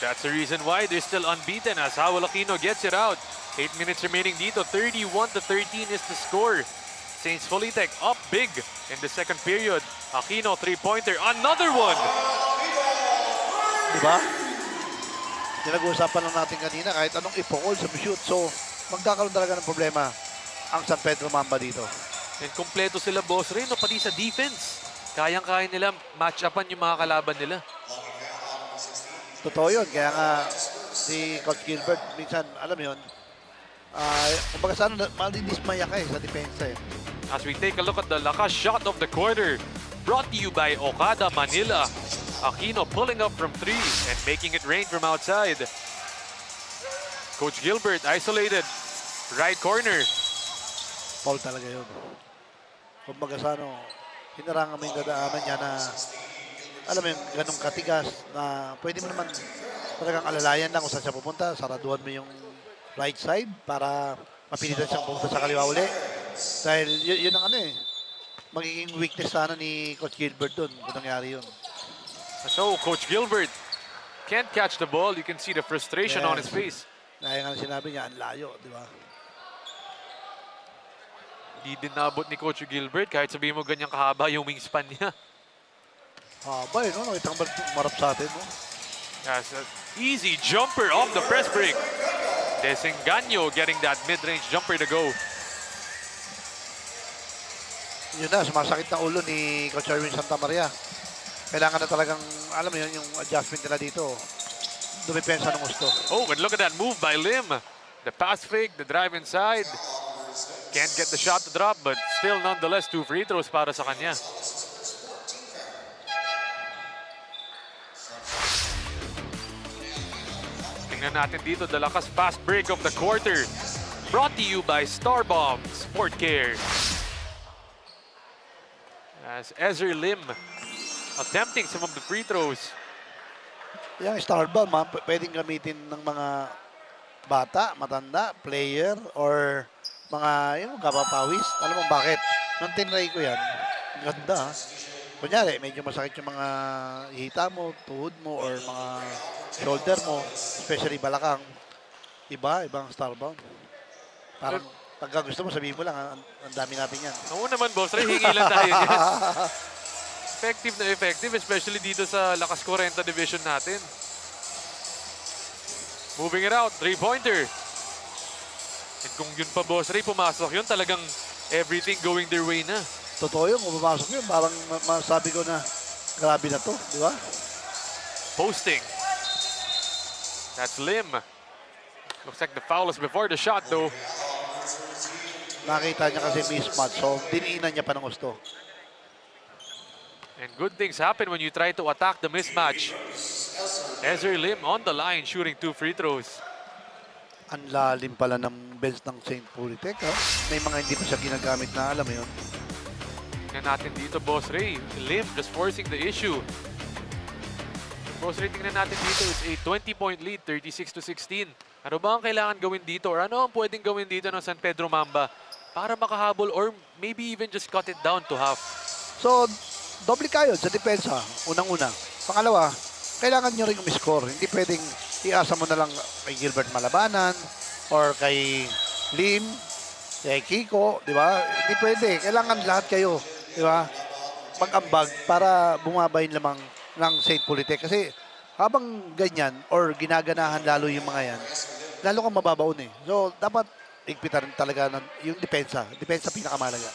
That's the reason why they're still unbeaten as Howell Aquino gets it out. 8 minutes remaining dito, 31-13 is the score. Saints FULITECH up big in the second period. Aquino, three-pointer, another one! Diba? Pinag-uusapan lang natin kanina, kahit anong ipukol sa shoot. So, magkakaroon talaga ng problema ang San Pedro Mamba dito. And kompleto sila, Boss Ray, no? Pati sa defense. Kayang-kaya nila match-upan yung mga kalaban nila. Totoo yun. Kaya nga, si Coach Gilbert, minsan, alam yun, kumbaga sana, malidismaya ka sa depensa eh. As we take a look at the lakas shot of the quarter, brought to you by Okada Manila. Aquino pulling up from 3 and making it rain from outside. Coach Gilbert isolated. Right corner. Foul talaga yun. Kumbaga sa ano, hinarangan mo yung dadaanan niya na, alam mo yung ganong katigas na pwede mo naman talagang alalayan lang kung saan siya pupunta. Saraduhan mo yung right side para mapilitan siyang pumunta sa kaliwa uli. Dahil yun ang ano eh, magiging weakness sana ni Coach Gilbert dun kung nangyari yun. So, Coach Gilbert can't catch the ball. You can see the frustration on his face. Dahil nga sinabi niya, ang layo, di ba? Hindi din nabot ni Coach Gilbert kahit sabihin mo ganyang kahaba yung wingspan niya. Haba eh, no? Nakita ka marap sa atin, no? Yes, easy jumper off the press break. Desengaño getting that mid-range jumper to go. Yun na, sumasakit na ulo ni Coach Irwin Santa Maria. Kailangan na talagang, alam mo yun, yung adjustment nila dito. Dumipensa ng gusto. Oh, and look at that move by Lim. The pass fake, the drive inside. Can't get the shot to drop, but still nonetheless 2 free throws para sa kanya. Tingnan natin dito, the lakas fast break of the quarter. Brought to you by Starbomb Sport Care. As Ezra Lim attempting some of the free throws. Yung Starbomb, pwedeng gamitin ng mga bata, matanda, player, or mga yung kapapawis. Alam mo bakit? Nung tinry ko yan, Ganda. Kunyari, medyo masakit yung mga hita mo, tuhod mo, or mga shoulder mo, especially balakang. Ibang starbound. Parang pagka gusto mo, sabihin mo lang, ang dami natin yan. Oo naman, boss Ray, hingi lang tayo yan. Effective na effective, especially dito sa LakasKwarenta division natin. Moving it out, 3-pointer. And kung yun pa, boss Ray, pumasok yun, talagang everything going their way na. Totoo yun, kung pumasok yun, parang masabi ko na, grabe na to, di ba? Posting. That's Lim. Looks like the foul is before the shot, though. Nakita niya kasi mismatch, so diniinan niya pa ng gusto. And good things happen when you try to attack the mismatch. Ezra Lim on the line, shooting 2 free throws. Ang lalim pala ng bench ng St. FULITECH, ha? May mga hindi pa siya ginagamit na, alam mo yun. Tingnan natin dito, Boss Ray. Lim just forcing the issue. Boss Ray, tingnan natin dito. It's a 20-point lead, 36-16. Ano ba ang kailangan gawin dito? Or ano ang pwedeng gawin dito ng San Pedro Mamba para makahabol or maybe even just cut it down to half? So, doble kayo sa depensa, unang-una. Pangalawa, kailangan nyo rin umiscore. Hindi pwedeng iasa mo na lang kay Gilbert Malabanan or kay Lim, kay Kiko, di ba? Hindi pwede. Kailangan lahat kayo, di ba? Mag-ambag para bumaba yung lamang ng St. FULITECH. Kasi habang ganyan or ginaganahan lalo yung mga yan, lalo kang mababaon eh. So, dapat igpitan talaga ng, yung depensa. Depensa pinakamalaga.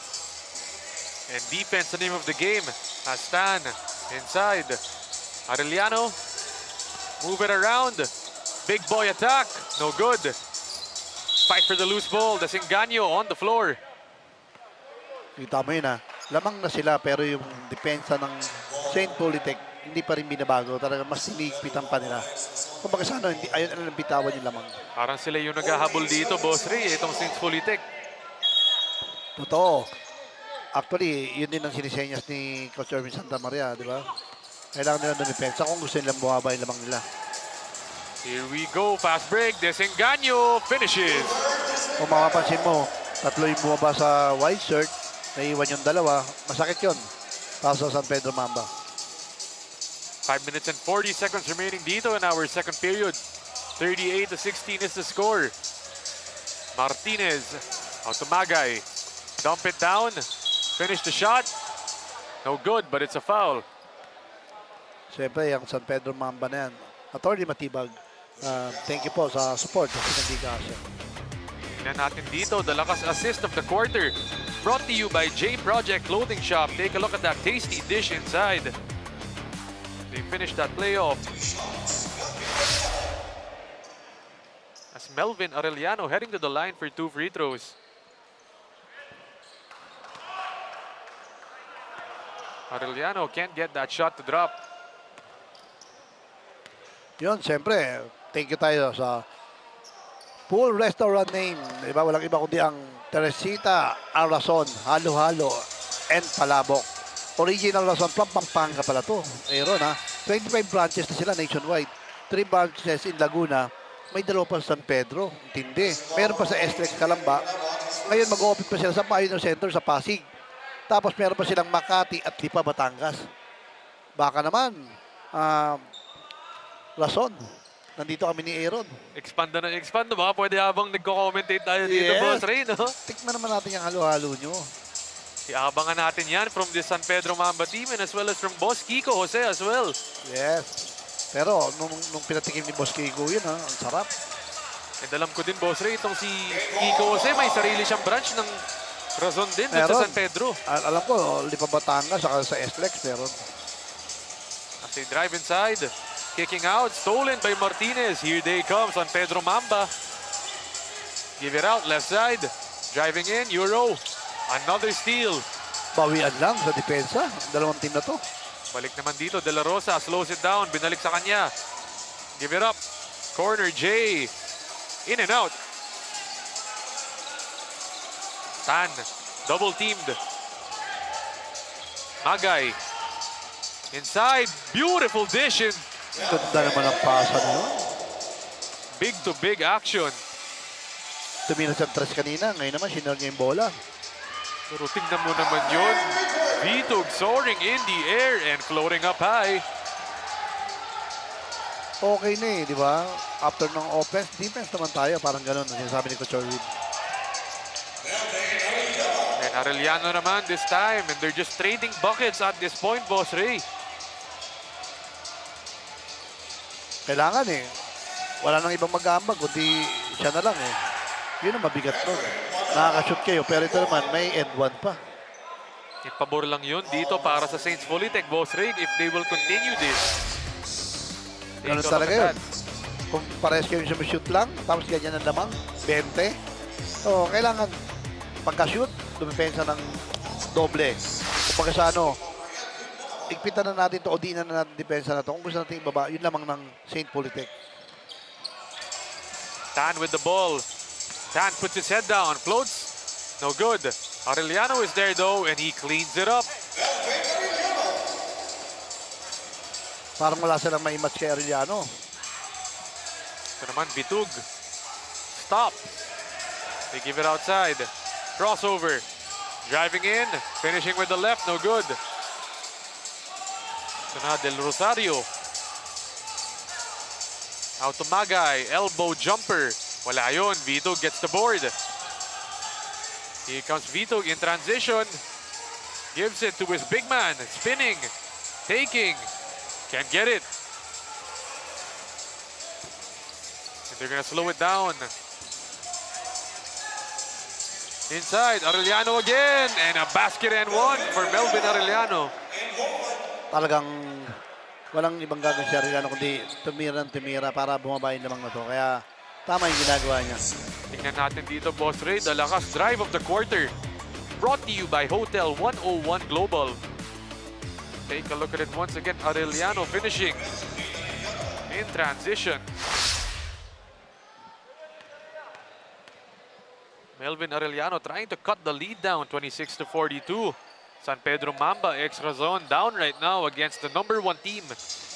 And defense, the name of the game. Astan inside. Arellano. Move it around. Big boy attack. No good. Fight for the loose ball. Desengaño on the floor. Kita mo yun ha. Lamang na sila pero yung depensa ng St. FULITECH hindi pa rin binabago. Talaga mas sinigpitan pa nila. Kung baka sana, hindi, ayun ang bitawan yung lamang. Parang sila yung naghahabol dito, Boss Ray. Itong St. FULITECH. Totoo. Actually, yun din ang sinisenyas ni Coach Erwin Santa Maria, di ba? Kailangan nila ng depensa kung gusto nilang bumaba yung lamang nila. Here we go. Fast break. Desengaño finishes. Kung mapapansin mo, tatlo yung bumaba sa white shirt, naiwan yung dalawa, masakit yun. Para sa San Pedro Mamba. 5 minutes and 40 seconds remaining dito in our second period. 38-16 is the score. Martinez out to Magay. Dump it down. Finish the shot. No good, but it's a foul. Siyempre, yung San Pedro Mamba na yan. Attorney Matibag, thank you po sa support ng Liga Asya. Tingnan natin dito, the lakas assist of the quarter. Brought to you by J Project Clothing Shop. Take a look at that tasty dish inside. They finished that playoff. As Melvin Arellano heading to the line for 2 free throws. Arellano can't get that shot to drop. Yun, siyempre, thank you tayo sa full restaurant name. Diba? Walang iba kundi ang Teresita Razon, halo-halo, and palabok. Original Razon from Pampanga pala to. Aaron ha. 25 branches na sila nationwide. 3 branches in Laguna. May 2 pa sa San Pedro. Tindi. Meron pa sa Estrex Calamba. Ngayon mag-open pa sila sa Pioneer Center sa Pasig. Tapos meron pa silang Makati at Lipa, Batangas. Baka naman, Razon. Nandito kami ni Aaron. Expand na expand. Baka pwede habang nagko-commentate tayo dito, Yes. Boss Ray, no? Tikman naman natin yung halo-halo nyo. Iabangan natin yan from the San Pedro Mamba team and as well as from Boss Kiko Jose as well. Yes. Pero nung pinatikim ni Boss Kiko yun, ha, ang sarap. And alam ko din, Boss Ray, itong si Kiko Jose, may sarili siyang branch ng Razon din dun sa Meron. San Pedro. Alam ko, Lipa Batangas, saka sa Estrex, meron. As they drive inside, kicking out, stolen by Martinez. Here they come, San Pedro Mamba. Give it out, left side. Driving in, Euro. Another steal. Bawian lang sa depensa. Dalawang team na to. Balik naman dito, De La Rosa slows it down. Binalik sa kanya. Give it up. Corner J. In and out. Tan. Double teamed. Magay. Inside. Beautiful dish in. Ganda naman ang pasa na yun. Big to big action. Tumino sa tres kanina. Ngayon naman, sinor niya yung bola. Pero tingnan mo naman yun. Vitug soaring in the air and floating up high. Okay na eh, di ba? After ng offense, defense naman tayo. Parang ganun ang sinasabi ni Coach Orvin. And Arellano naman this time, and they're just trading buckets at this point, Boss Ray. Kailangan eh. Wala nang ibang mag-aambag, kundi siya na lang eh. Yun ang mabigat nun. Nakaka-shoot kayo, pero ito naman, may end one pa. Pabor lang yun dito para sa Saints FULITECH, Boss Ray, if they will continue this. Ganun talaga yun. Kung parehas kayo shoot lang, tapos ganyan ang lamang, 20. So, kailangan pagka-shoot, dumipensa ng doble. Kung pagka sa ano, igpitan na natin to o di na natin depensa na to. Kung gusto natin ibaba, yun lamang ng Saint FULITECH. Tan with the ball. Tan puts his head down, floats. No good. Arellano is there though, and he cleans it up. Parang wala silang maimatch kay Arellano. Ito naman, Vitug. Stop. They give it outside. Crossover. Driving in. Finishing with the left. No good. Ito na, Del Rosario. Out to Magay. Elbow jumper. Wala yun. Vitug gets the board. Here comes Vitug in transition. Gives it to his big man. Spinning. Taking. Can't get it. And they're gonna slow it down. Inside, Arellano again. And a basket and one for Melvin Arellano. Talagang walang ibang gagawin si Arellano kundi tumira para bumaba yung lamang na to. Kaya tama yung ginagawa niya. Tingnan natin dito, Boss Ray, the lakas drive of the quarter. Brought to you by Hotel 101 Global. Take a look at it once again. Arellano finishing in transition. Melvin Arellano trying to cut the lead down, 26-42. San Pedro Mamba, ex-Razon, down right now against the #1 team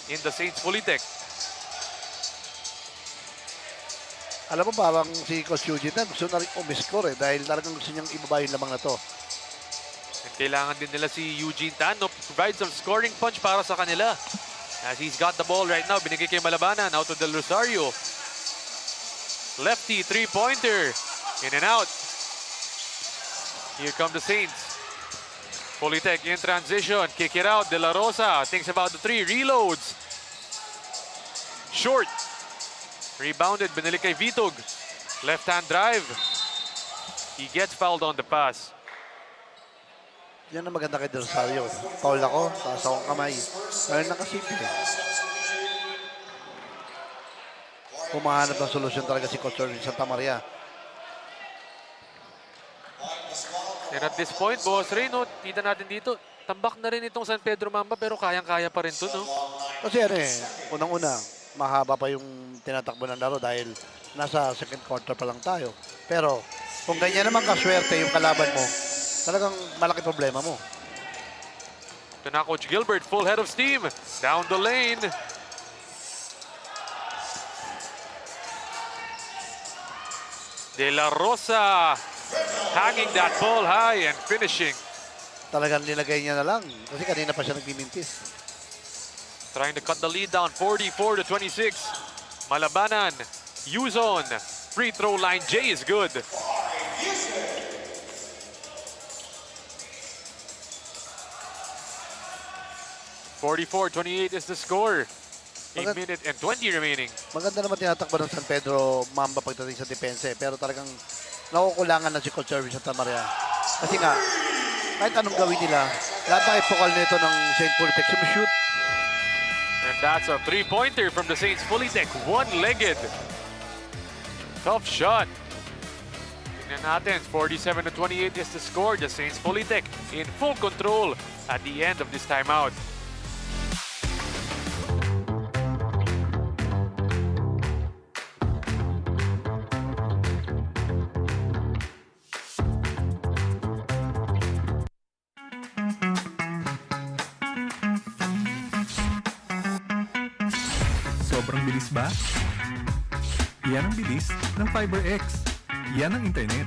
in the Saints FULITECH. Alam mo parang si Coach Eugene na gusto na rin umiscore eh dahil talagang gusto niyang ibaba yung lamang na to. And kailangan din nila si Eugene Tan to provide some scoring punch para sa kanila. As he's got the ball right now, binigay kay Malabanan, out to Del Rosario. Lefty, three-pointer. In and out. Here come the Saints. FULITECH in transition. Kick it out. De La Rosa thinks about the three. Reloads. Short. Rebounded. Binili kay Vitug. Left-hand drive. He gets fouled on the pass. Yan ang maganda kay Del Rosario. Foul ako, taas akong kamay. Ngayon nakasipin eh. Pumahanap ng solusyon talaga si Coach Orvin Santa Maria. And at this point, Boss Ray, no, kita natin dito, tambak na rin itong San Pedro Mamba pero kayang-kaya pa rin to, no? Kasi ano eh, unang-una, mahaba pa yung tinatakbo ng laro dahil nasa second quarter pa lang tayo. Pero kung ganyan naman kaswerte yung kalaban mo, talagang malaki problema mo. Ito na, Coach Gilbert, full head of steam. Down the lane. De La Rosa hanging that ball high and finishing. Talagang nilagay niya na lang kasi kanina pa siya nagmimintis. Trying to cut the lead down, 44-26. Malabanan, U-zone, free throw line, J is good. (44-28) is the score. 8 minutes and 20 remaining. Maganda naman tinatakbo ng San Pedro Mamba pagdating sa depensa eh, pero talagang nakukulangan na si Coach Orvin Santa Maria. Kasi nga, kahit anong gawin nila, lahat na ipokal nito ng Saint FULITECH sumushoot. And that's a three-pointer from the Saints FULITECH, one-legged. Tough shot. Tingnan natin, 47-28 is the score. The Saints FULITECH in full control at the end of this timeout. Sobrang bilis ba? Yan ang bilis ng FiberX. Yan ang internet.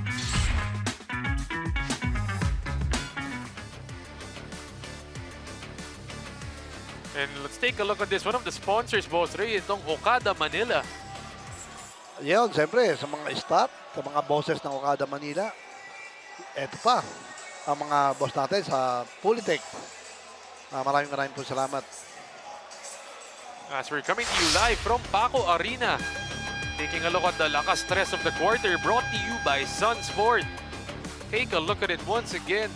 let's take a look at this. One of the sponsors, Boss Ray, itong Okada Manila. Yun, siyempre, sa mga staff, sa mga bosses ng Okada Manila, eto pa, ang mga boss natin sa FULITECH. Maraming po salamat. As we're coming to you live from PACO Arena, taking a look at the Lakas Stress of the quarter brought to you by Sun Sport. Take a look at it once again.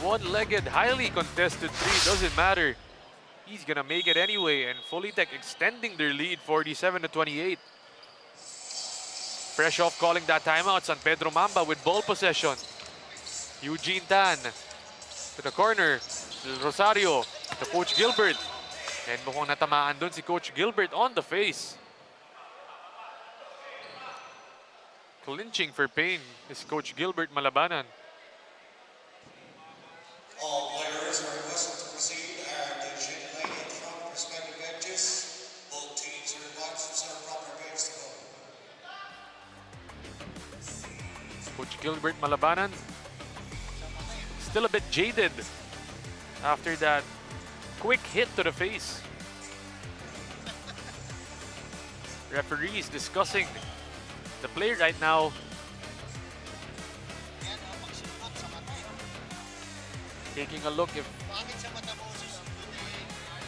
One-legged, highly contested three, doesn't matter. He's gonna make it anyway, and FULITECH extending their lead 47-28. Fresh off calling that timeout, PEDRO MAMBA with ball possession. Eugene Tan to the corner. Rosario to Coach Gilbert. And mukhang natamaan dun si Coach Gilbert on the face. Clinching for pain is Coach Gilbert Malabanan. All players are requested to proceed and shake leg in front of respective benches. Both teams are requested to serve proper bench to go. Coach Gilbert Malabanan still a bit jaded after that quick hit to the face. Referees discussing the play right now. Taking a look if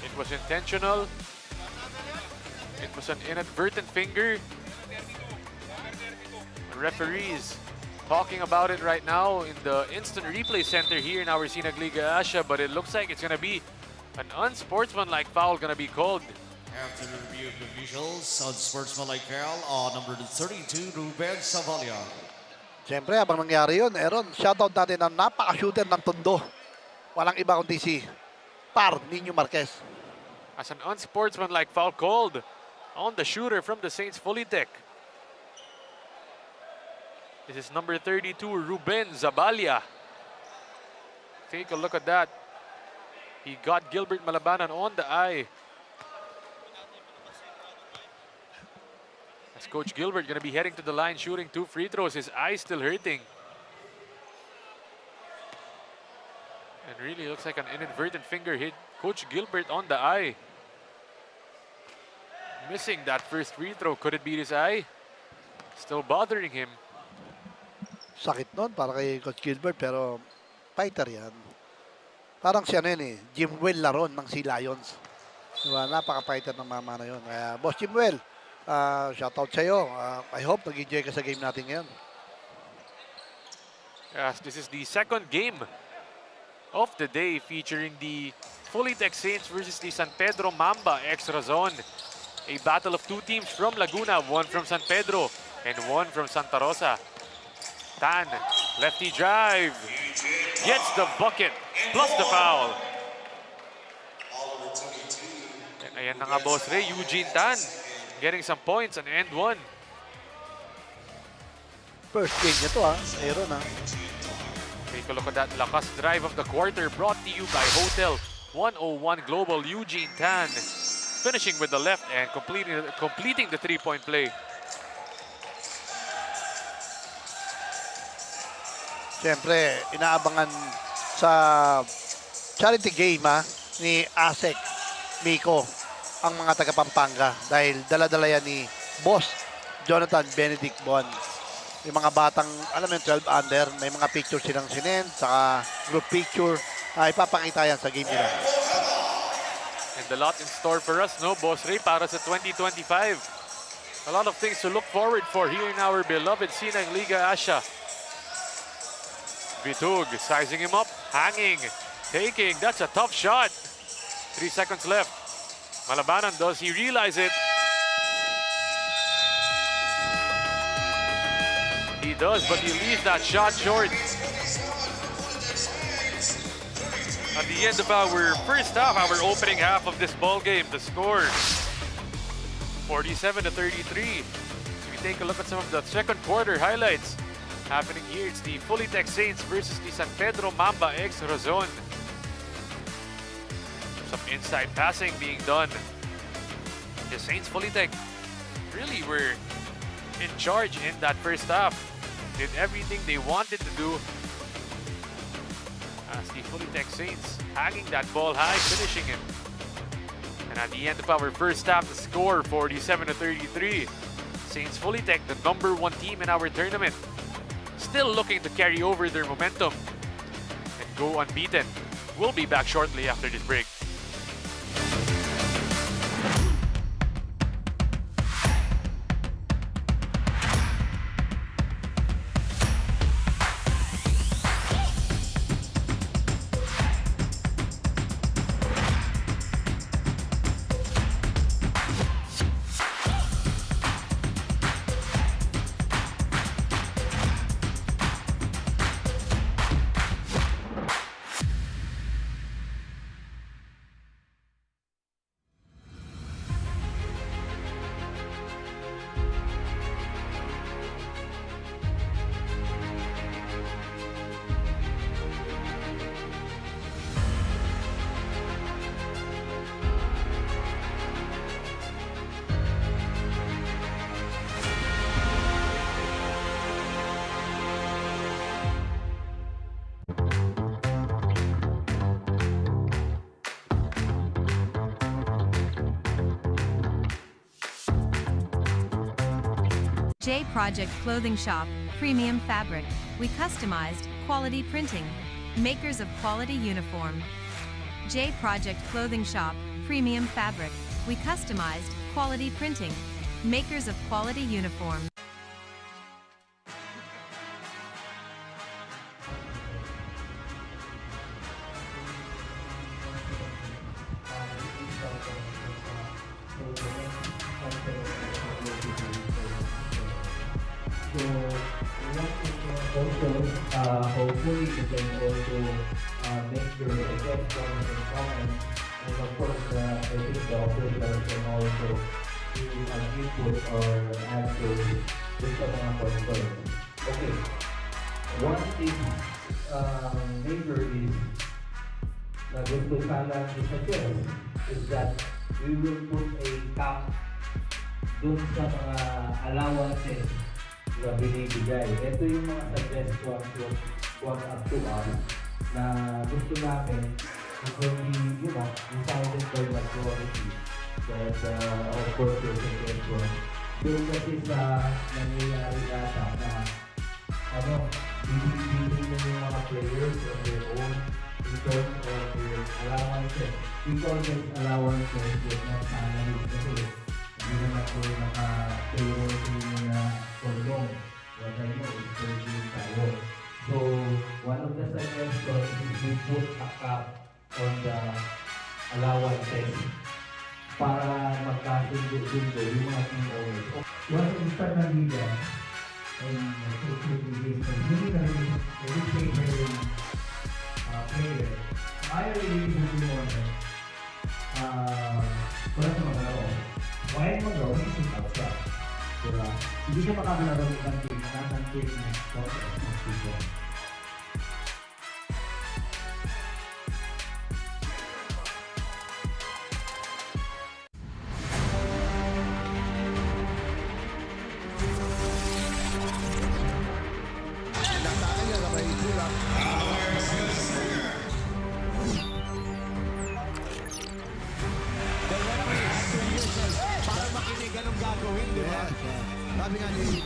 it was intentional. It was an inadvertent finger. The referees talking about it right now in the instant replay center here in our Sinag Liga Asya, but it looks like it's gonna be an unsportsmanlike foul gonna be called. After the review of the officials, unsportsmanlike foul on number 32, Ruben Savalia. Siyempre, habang nangyari yun, Aaron, shoutout natin ang napaka-shooter ng Tondo. Walang iba kundi si Nino Marquez. As an unsportsmanlike foul called on the shooter from the Saints FULITECH. This is number 32, Ruben Zabalia. Take a look at that. He got Gilbert Malabanan on the eye. As Coach Gilbert gonna be heading to the line, shooting 2 free throws. His eye still hurting. And really looks like an inadvertent finger hit Coach Gilbert on the eye. Missing that first free throw. Could it be his eye? Still bothering him. Sakit nun para kay Coach Gilbert, pero fighter yan. Parang siya na yun eh, Jimwell Laron ng Sea Lions. Diba? Napaka-fighter ng mama na yun. Kaya, Boss Jimwell, shoutout sa'yo. I hope nag-enjoy ka sa game natin ngayon. Yes, this is the second game of the day featuring the FULITECH Saints versus the San Pedro Mamba ex Razon. A battle of 2 teams from Laguna, one from San Pedro and one from Santa Rosa. Tan, lefty drive, gets the bucket, plus the foul. And ayan na nga, Boss Ray, Eugene Tan getting some points and end one. First game niya to Aaron Take a look at that Lakas drive of the quarter brought to you by Hotel 101 Global. Eugene Tan finishing with the left and completing the 3-point play. Siyempre, inaabangan sa charity game ni Asek Miko ang mga taga Pampanga dahil dala-dala yan ni Boss Jonathan Benedict Bon. Yung mga batang, alam mo yung 12 under, may mga picture silang sinend, saka group picture, ipapakita yan sa game nila. And a lot in store for us, no, Boss Ray, para sa 2025. A lot of things to look forward for here in our beloved Sinag Liga Asya. Vitug sizing him up, hanging, taking, that's a tough shot. 3 seconds left. Malabanan, does he realize it? He does, but he leaves that shot short. At the end of our first half, our opening half of this ball game, the score 47-33. So we take a look at some of the second quarter highlights happening here. It's the FULITECH Saints versus the San Pedro Mamba ex Razon. Some inside passing being done. The Saints FULITECH really were in charge in that first half. Did everything they wanted to do. As the FULITECH Saints hanging that ball high, finishing it. And at the end of our first half, the score 47-33. Saints FULITECH, the #1 team in our tournament, still looking to carry over their momentum and go unbeaten. We'll be back shortly after this break. J Project Clothing Shop, Premium Fabric. We customized, quality printing. Makers of quality uniform. J Project Clothing Shop, Premium Fabric. We customized, quality printing. Makers of quality uniform. So hopefully you can also make your suggestions and comments, and of course I think the operators can also do an input or answer with sa mga concerns. Okay, one thing major is na gusto sana i-suggest is that we will put a cap dun sa mga allowances na binibigay. Ito yung mga suggestions was up to us na gusto namin when we, decided by majority that of course yung suggestion. Doon kasi sa nangyayari data na bibigyan na yung mga players on their own in terms of their allowances. We call this allowances with not salaries kasi hindi naman po naka-payroll na for long. What I know is payroll tayo. So, one of the suggestions is we put a cap on the allowances para magkasundo yung mga POs. Once we start ng Liga, and hindi na rin pay player, ayaw i-release ng POs. Wala sa maglaro. Kaya maglaro, isip out siya. Diba? Hindi siya makakalaro ng country, nakakantry ng sport of competition. Sabi nga ni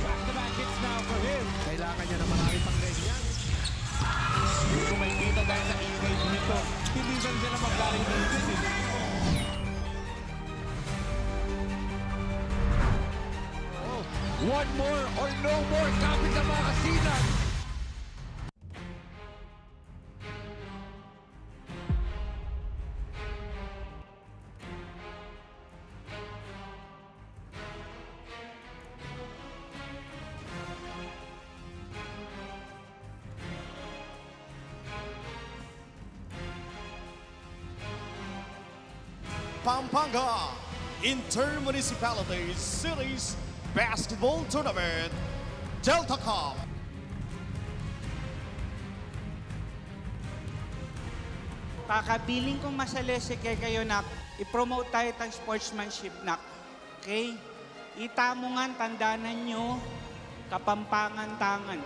back-to-back hits now for him. kailangan niya na marami pang race yan. Kung may kita dahil sa ingay dito, hindi man sila magaling dito. One more or no more, kapit sa mga Sinag. Pampanga Intermunicipality Series Basketball Tournament Delta Cup. Pakabiling kong masalesike kayo na i-promote tayo ng sportsmanship na. Okay? Itamungan, tandanan nyo, kapampangan tangan.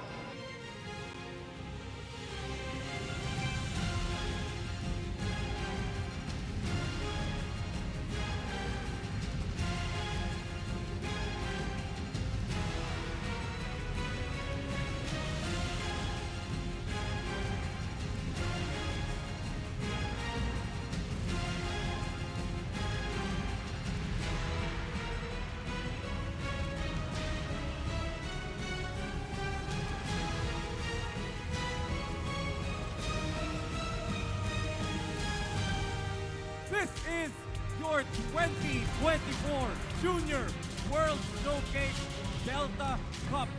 This is your 2024 Junior World Showcase Delta Cup.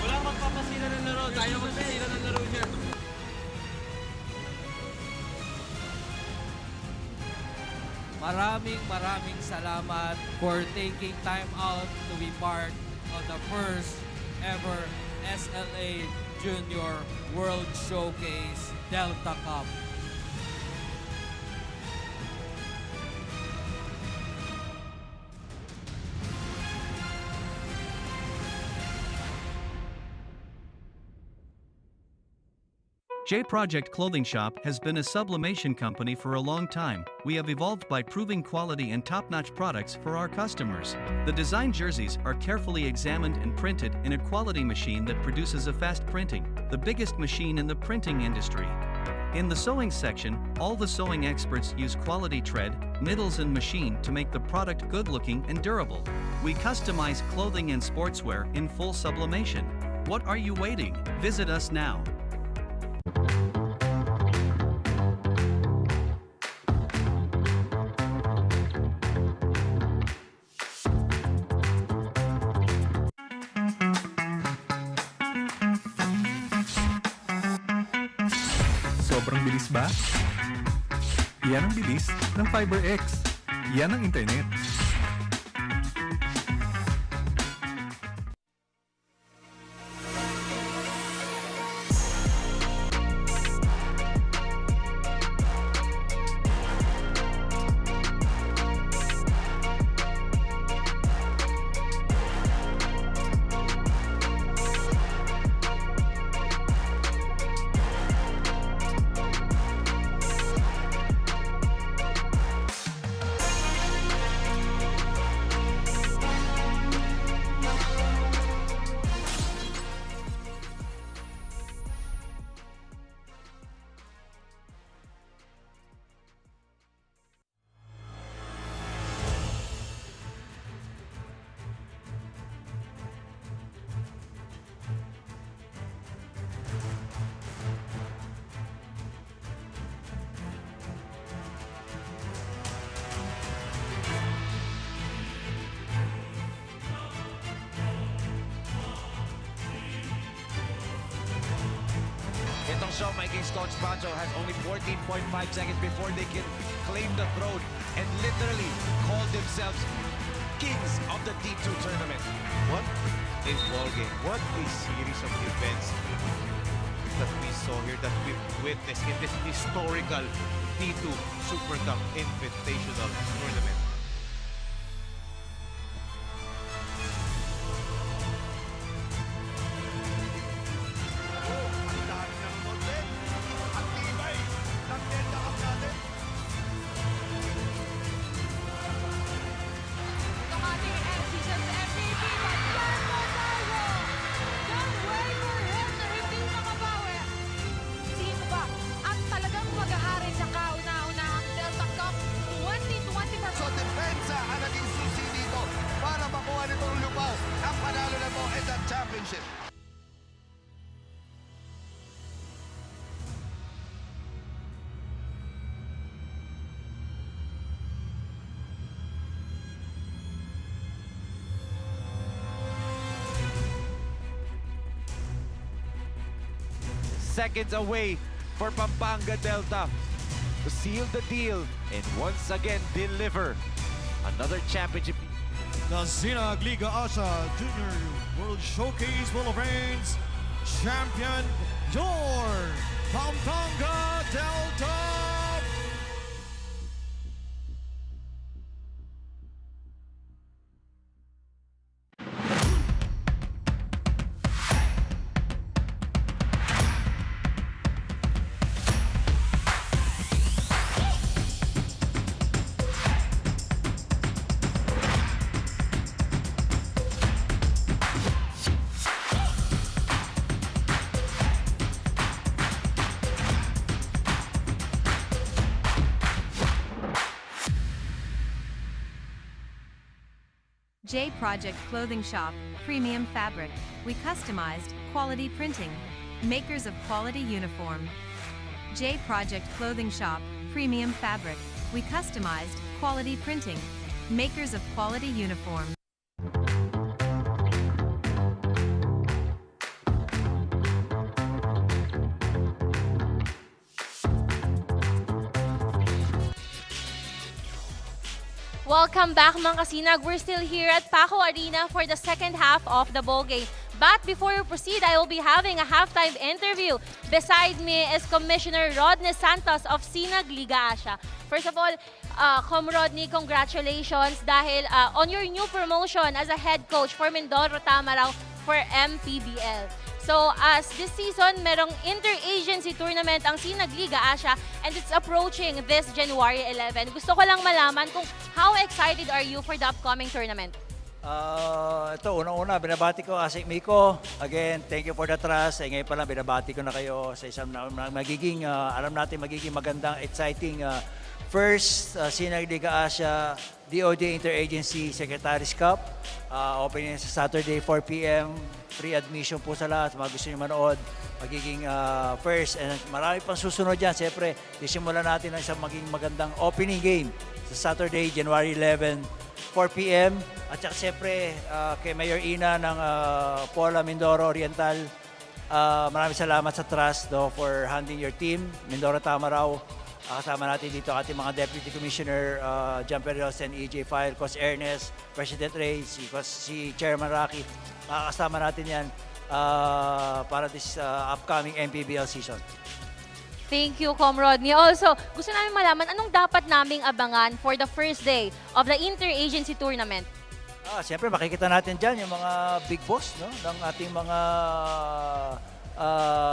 Wala magpapasira ng laro. Tayo magpapasira ng laro niya. Maraming salamat for taking time out to be part of the first ever SLA Junior World Showcase Delta Cup. J Project Clothing Shop has been a sublimation company for a long time. We have evolved by proving quality and top-notch products for our customers. The design jerseys are carefully examined and printed in a quality machine that produces a fast printing, the biggest machine in the printing industry. In the sewing section, all the sewing experts use quality thread, needles and machine to make the product good-looking and durable. We customize clothing and sportswear in full sublimation. What are you waiting? Visit us now. Sobrang bilis ba? Yan ang bilis ng FiberX. Yan ang internet. Itong show, my King's Coach Pancho has only 14.5 seconds before they can claim the throne and literally call themselves kings of the D2 tournament. What a ball game. What a series of events that we saw here, that we witnessed in this historical D2 Super Cup Invitational Tournament. Seconds away for Pampanga Delta to seal the deal and once again deliver another championship. The Sinag Liga Asya Junior World Showcase Philippines champion, your Pampanga Delta. J Project Clothing Shop, Premium Fabric. We customized, quality printing. Makers of quality uniform. J Project Clothing Shop, Premium Fabric. We customized, quality printing. Makers of quality uniform. Welcome back mga kasinag. We're still here at PACO Arena for the second half of the ball game. But before we proceed, I will be having a halftime interview. Beside me is Commissioner Rodney Santos of Sinag, Liga, Asya. First of all, Com Rodney, congratulations dahil on your new promotion as a head coach for Mindoro Tamarao for MPBL. So as this season, merong inter-agency tournament ang Sinag Liga Asya and it's approaching this January 11. Gusto ko lang malaman kung how excited are you for the upcoming tournament? Ito, unang-una, binabati ko, ySingko. Again, thank you for the trust. Ngayon pa lang, binabati ko na kayo sa isang magiging, alam natin, magiging magandang, exciting first Sinag Liga Asya DOJ Interagency Secretaries Cup. Opening sa Saturday, 4 p.m. Free admission po sa lahat. Mga gusto nyo manood, magiging first. And marami pang susunod dyan. Siyempre, isimulan natin ang isang maging magandang opening game sa Saturday, January 11, 4 p.m. At saka siyempre, kay Mayor Ina ng Pola Mindoro Oriental, maraming salamat sa trust for handling your team, Mindoro Tamarao. Kasama natin dito ating mga Deputy Commissioner John Perez and EJ File, Coach Ernest, President Ray, si Chairman Rocky. Kasama natin yan para this upcoming MPBL season. Thank you, Com Rodney. Also, gusto namin malaman anong dapat naming abangan for the first day of the inter-agency tournament? Siyempre, makikita natin dyan yung mga big boss ng ating mga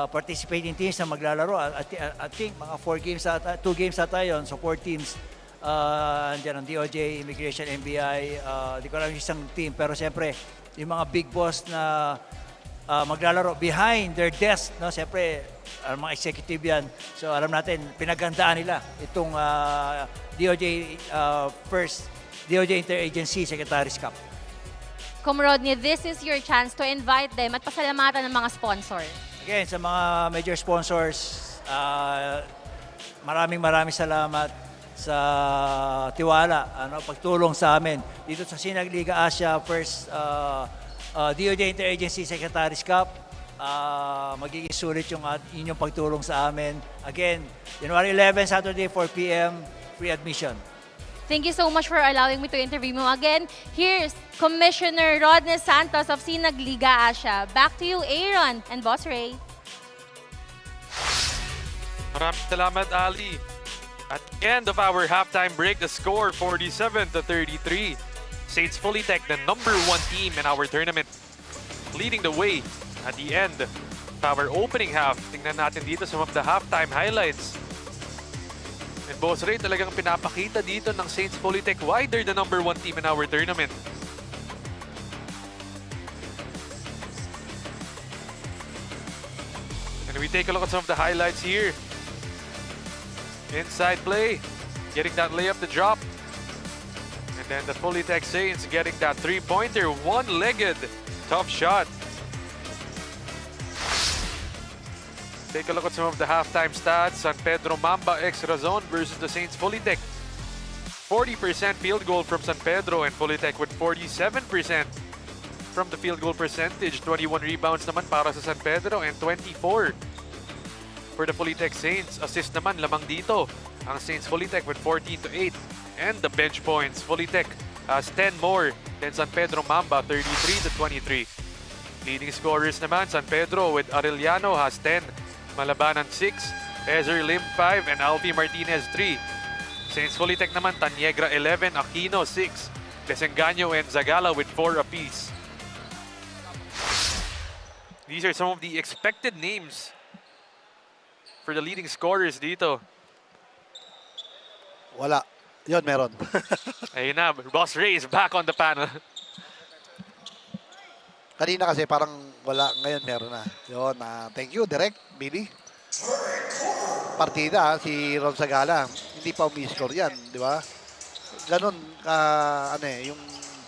participating teams na maglalaro. I think mga 2 games ata yun, so 4 teams. Andiyan ang DOJ, Immigration, NBI, di ko alam yung isang team. Pero siyempre, yung mga big boss na maglalaro behind their desk, siyempre, mga executive yan. So alam natin, pinagandaan nila itong DOJ first DOJ Interagency Secretaries Cup. Com Rodney, this is your chance to invite them at pasalamatan ng mga sponsor. Again, sa mga major sponsors, maraming salamat sa tiwala, pagtulong sa amin dito sa Sinag Liga Asya first DOJ Interagency Secretaries Cup. Magiging sulit yung inyong pagtulong sa amin. Again, January 11, Saturday, 4 p.m., free admission. Thank you so much for allowing me to interview you again. Here's Commissioner Rodney Santos of Sinag Liga Asya. Back to you, Aaron and Boss Ray. Maraming salamat, Ali. At the end of our halftime break, the score 47-33. Saints FULITECH, the #1 team in our tournament, leading the way at the end of our opening half. Tingnan natin dito some of the halftime highlights. And Boss Ray, talagang pinapakita dito ng Saints FULITECH why they're the #1 team in our tournament. And we take a look at some of the highlights here. Inside play, getting that layup to drop. And then the FULITECH Saints getting that three-pointer, one-legged, tough shot. Take a look at some of the halftime stats. San Pedro Mamba x Razon versus the Saints FULITECH. 40% field goal from San Pedro and FULITECH with 47% from the field goal percentage. 21 rebounds naman para sa San Pedro and 24 for the FULITECH Saints. Assist naman lamang dito ang Saints FULITECH with 14-8. And the bench points, FULITECH has 10 more than San Pedro Mamba, 33-23. Leading scorers naman, San Pedro with Arellano has 10. Malabanan 6, Ezer Lim 5, and Alfie Martinez 3. Saints FULITECH naman, Taniegra 11, Aquino 6, Desengaño and Zagala with 4 apiece. These are some of the expected names for the leading scorers dito. Wala. Yun, meron. Ayun na, Boss Ray is back on the panel. Kanina kasi parang wala, ngayon meron na. Yun, thank you, Direk, Billy. Partida, si Ron Zagala, hindi pa umi-score yan, di ba? Ganon, yung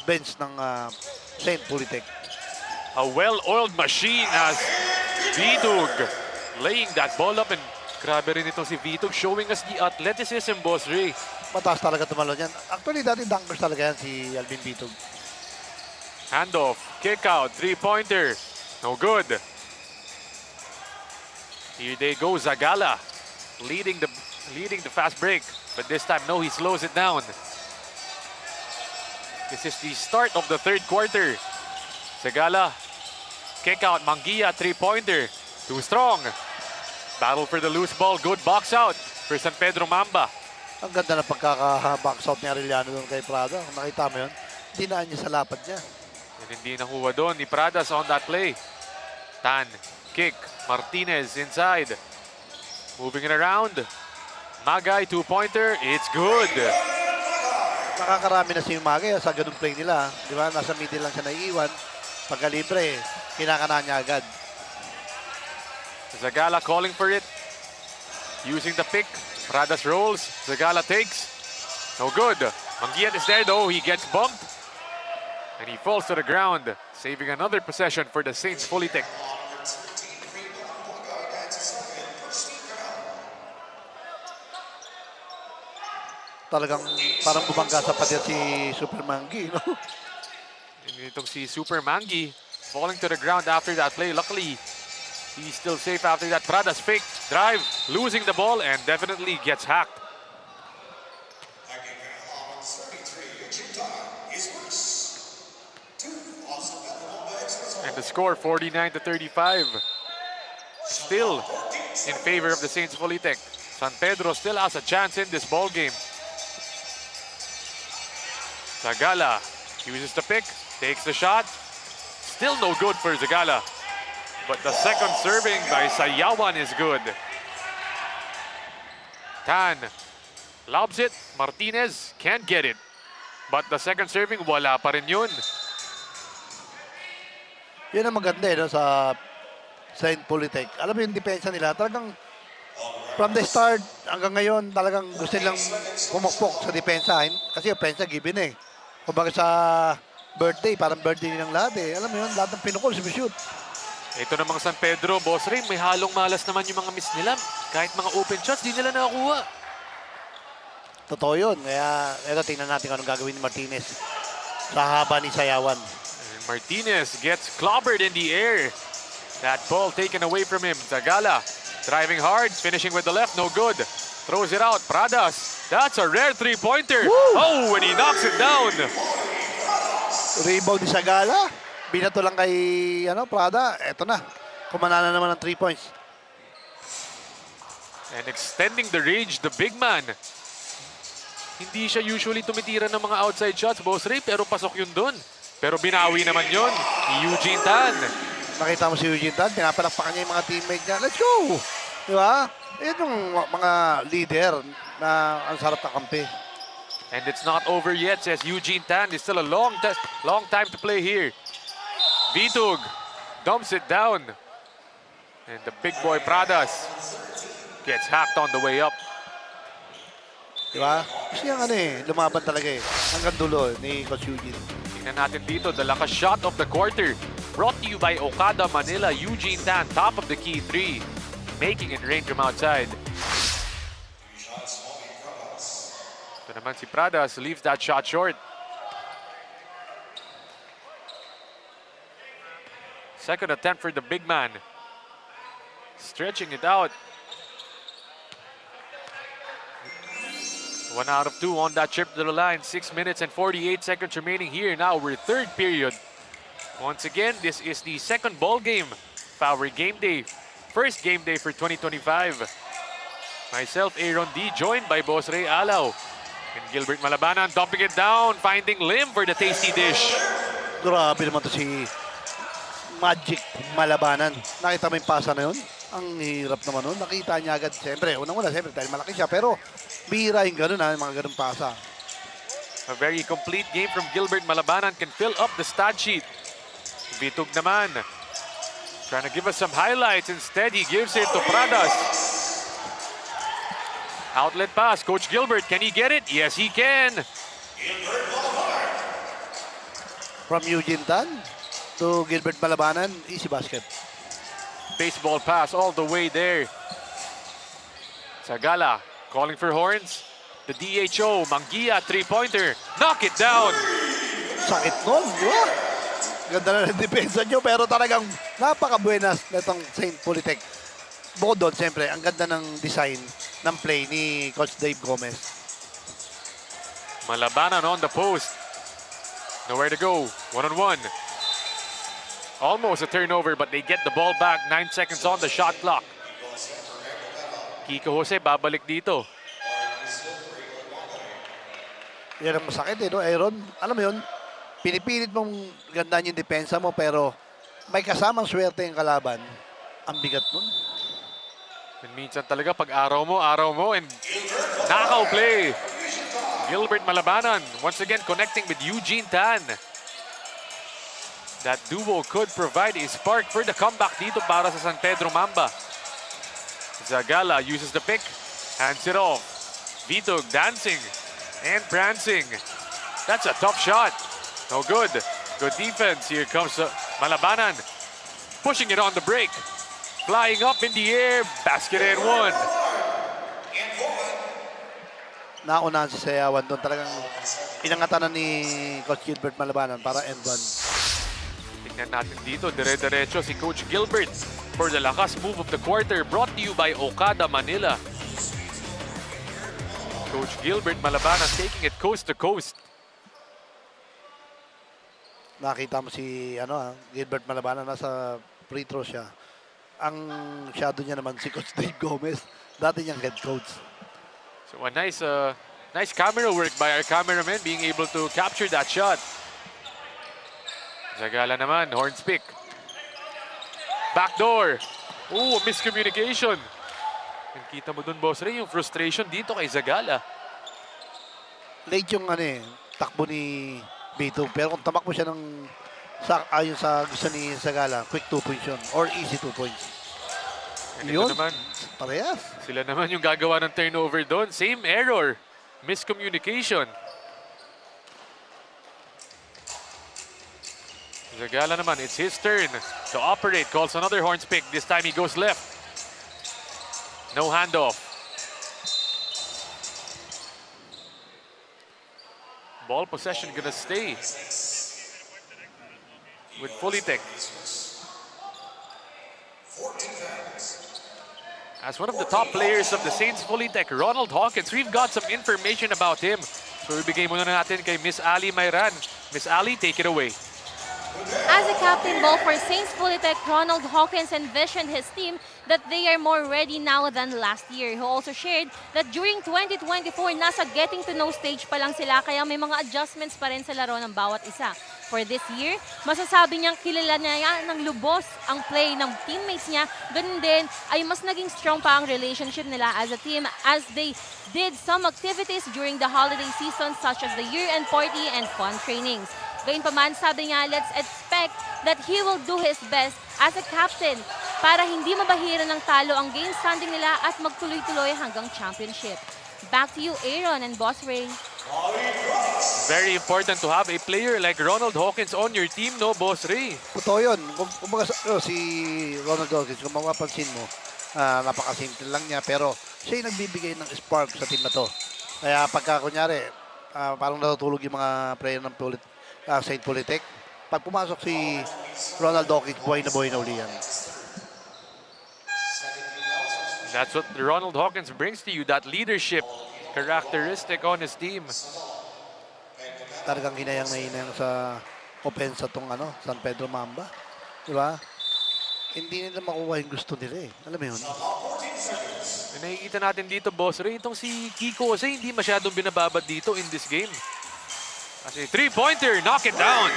bench ng St. FULITECH. A well-oiled machine as Vitug laying that ball up, and grabe rin ito si Vitug, showing us the athleticism, Boss Ray. Mataas talaga tumalon yan. Actually, dati dunkers talaga yan si Alvin Vitug. Handoff, kick out, three-pointer. No good. Here they go, Zagala leading the fast break, but this time no, he slows it down. This is the start of the third quarter. Zagala, kick out, Mangia, three-pointer. Too strong. Battle for the loose ball, good box out for San Pedro Mamba. Ang ganda ng pagkaka-box out ni Arellano doon kay Prada. Kung nakita mo yun, dinaan niya sa lapad niya. And hindi nakuha doon ni Pradas on that play. Tan, kick, Martinez inside. Moving it around. Magay, two-pointer, it's good. Nakakarami na si Magay sa ganung play nila. Di ba? Nasa middle lang siya naiiwan. Pagka libre, kinakana niya agad. Zagala calling for it. Using the pick. Pradas rolls. Zagala takes. No good. Mangiat is there though. He gets bumped. And he falls to the ground. Saving another possession for the Saints FULITECH. Talagang parang bumangga sa pader si Super Mangi, no? Itong si Super Mangi falling to the ground after that play. Luckily, he's still safe after that. Pradas fake drive, losing the ball, and definitely gets hacked. And the score, 49-35. Still in favor of the Saints FULITECH. San Pedro still has a chance in this ball game. Zagala uses the pick, takes the shot. Still no good for Zagala. But the second serving by Sayawan is good. Tan lobs it. Martinez can't get it. But the second serving, wala pa rin yun. Yan ang maganda no, sa St. FULITECH. Alam mo yung depensa nila, talagang from the start hanggang ngayon, talagang gusto nilang pumukpok sa depensa. Kasi yung pensa given eh. Kumbaga sa birthday, parang birthday nilang lahat eh. Alam mo yun, lahat ng pinukol, sumishoot. Ito namang San Pedro, Boss Ray, may halong malas naman yung mga miss nila. Kahit mga open shots, di nila nakakuha. Totoo yun. Kaya ito, tingnan natin anong gagawin ni Martinez sa haba ni Sayawan. And Martinez gets clobbered in the air. That ball taken away from him. Zagala driving hard, finishing with the left, no good. Throws it out, Pradas. That's a rare three-pointer. Oh, and he knocks it down. Rebound ni Zagala. Binato lang kay Prada. Eto na. Kumana na naman ng 3 points. And extending the range, the big man. Hindi siya usually tumitira ng mga outside shots, Boss Ray, pero pasok yun doon. Pero binawi naman yun ni Eugene Tan. Nakita mo si Eugene Tan, pinapalakpakan niya yung mga teammate niya. Let's go! Di ba? Yan yung mga leader na ang sarap kakampi. And it's not over yet, says Eugene Tan. It's still a long time to play here. Vitug dumps it down. And the big boy Pradas gets hacked on the way up. Diba? Kasi yung lumaban talaga eh. Hanggang dulo ni Coach Eugene. Tingnan natin dito, the lakas shot of the quarter. Brought to you by Okada Manila. Eugene Tan, top of the key three. Making it rain from outside. Ito naman si Pradas, leaves that shot short. Second attempt for the big man. Stretching it out. 1 out of 2 on that trip to the line. 6 minutes and 48 seconds remaining here. Now we're third period. Once again, this is the second ball game of our game day. First game day for 2025. Myself, Aaron D, joined by Boss Ray Alaw. And Gilbert Malabanan dumping it down, finding Lim for the tasty dish. Grabe naman to si Magic Malabanan. Nakita mo yung pasa na yun? Ang hirap naman nun. Nakita niya agad. Siyempre, unang-una, siyempre, dahil malaki siya. Pero, bihira yung ganun, mga ganun pasa. A very complete game from Gilbert Malabanan can fill up the stat sheet. Vitug naman, trying to give us some highlights. Instead, he gives it to Pradas. Outlet pass. Coach Gilbert, can he get it? Yes, he can. From Eugene Tan to Gilbert Malabanan, easy basket. Baseball pass all the way there. Sagala calling for horns. The DHO, Mangia, three-pointer. Knock it down. Sakit nun, di ba? Ganda na ng depensa nyo, pero talagang napaka-buenas netong St. Politech. Bukod doon, siyempre, ang ganda ng design ng play ni Coach Dave Gomez. Malabanan on the post. Nowhere to go. One-on-one. Almost a turnover, but they get the ball back. 9 seconds on the shot clock. Kiko Jose babalik dito. Yan ang masakit eh, no, Aaron? Alam mo yun, pinipilit mong gandaan yung depensa mo, pero may kasamang swerte yung kalaban. Ang bigat nun. And minsan talaga pag araw mo, and knockout play. Gilbert Malabanan once again connecting with Eugene Tan. That duo could provide a spark for the comeback dito para sa San Pedro Mamba. Zagala uses the pick, hands it off. Vitog dancing and prancing. That's a tough shot. No good. Good defense. Here comes Malabanan. Pushing it on the break. Flying up in the air. Basket and one. Naunahan si Sayawan doon. Talagang inangatan na ni Coach Gilbert Malabanan para end one. Tingnan natin dito. Dire-diretso si Coach Gilbert for the lakas move of the quarter. Brought to you by Okada Manila. Coach Gilbert Malabanan taking it coast to coast. Nakita mo si Gilbert Malabanan, nasa free throw siya. Ang shadow niya naman si Coach Dave Gomez, dati niyang head coach. So a nice camera work by our cameraman being able to capture that shot. Zagala naman, horns pick. Backdoor. Oh, miscommunication. And kita mo dun, Boss Ray, yung frustration dito kay Zagala. Late yung takbo ni B2. Pero kung tamakbo siya ayon sa gusto ni Zagala, quick 2 points yun. Or easy 2 points. And ito naman, parehas. Sila naman yung gagawa ng turnover doon. Same error. Miscommunication. Zagala naman, it's his turn to operate. Calls another horns pick. This time he goes left. No handoff. Ball possession gonna stay with FULITECH. As one of the top players of the Saints FULITECH, Ronald Hawkins, we've got some information about him. So ibigay muna natin kay Miss Ali Mayran. Miss Ali, take it away. As a captain ball for Saints FULITECH, Ronald Hawkins envisioned his team that they are more ready now than last year. He also shared that during 2024, nasa getting to know stage pa lang sila, kaya may mga adjustments pa rin sa laro ng bawat isa. For this year, masasabi niyang kilala niya ng lubos ang play ng teammates niya. Ganun din ay mas naging strong pa ang relationship nila as a team as they did some activities during the holiday season such as the year-end party and fun trainings. Gayunpaman, sabi niya, let's expect that he will do his best as a captain para hindi mabahira ng talo ang game standing nila at magtuloy-tuloy hanggang championship. Back to you, Aaron and Boss Ray. Very important to have a player like Ronald Hawkins on your team, no, Boss Ray? Totoo yun. Kumbaga si Ronald Hawkins, kung mapapansin mo, napakasimple lang niya, pero siya yung nagbibigay ng spark sa team na to. Kaya pagka kunyari, parang natutulog yung mga player ng St. Politech, pag pumasok si Ronald Hawkins, buhay na uli yan. That's what Ronald Hawkins brings to you, that leadership characteristic on his team. Talagang hinayang na hinayang sa opensa tong San Pedro Mamba. Di ba? Hindi nila makuha yung gusto nila eh. Alam mo yun? Nakikita natin dito, Boss Ray, itong si Kiko kasi hindi masyadong binababad dito in this game. Kasi three-pointer, knock it down.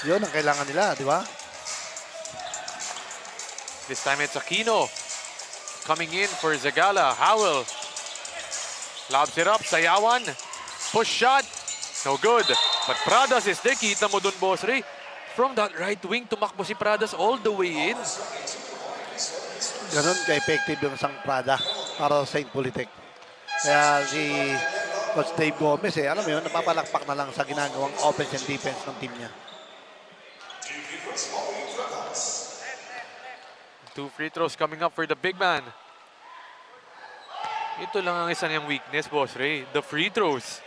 Yun ang kailangan nila, di ba? This time it's Aquino. Coming in for Zagala. Howell. Lobs it up. Sayawan. Push shot. No good. But Pradas is there. Kita mo dun, Boss Ray. From that right wing, tumakbo si Pradas all the way in. Ganon ka-effective yung isang Prada para sa St. Politech. Kaya si Coach Dave Gomez eh. Alam mo yun, napapalakpak na lang sa ginagawang offense and defense ng team niya. 2 free throws coming up for the big man. Ito lang ang isa niyang weakness, Boss Ray. The free throws.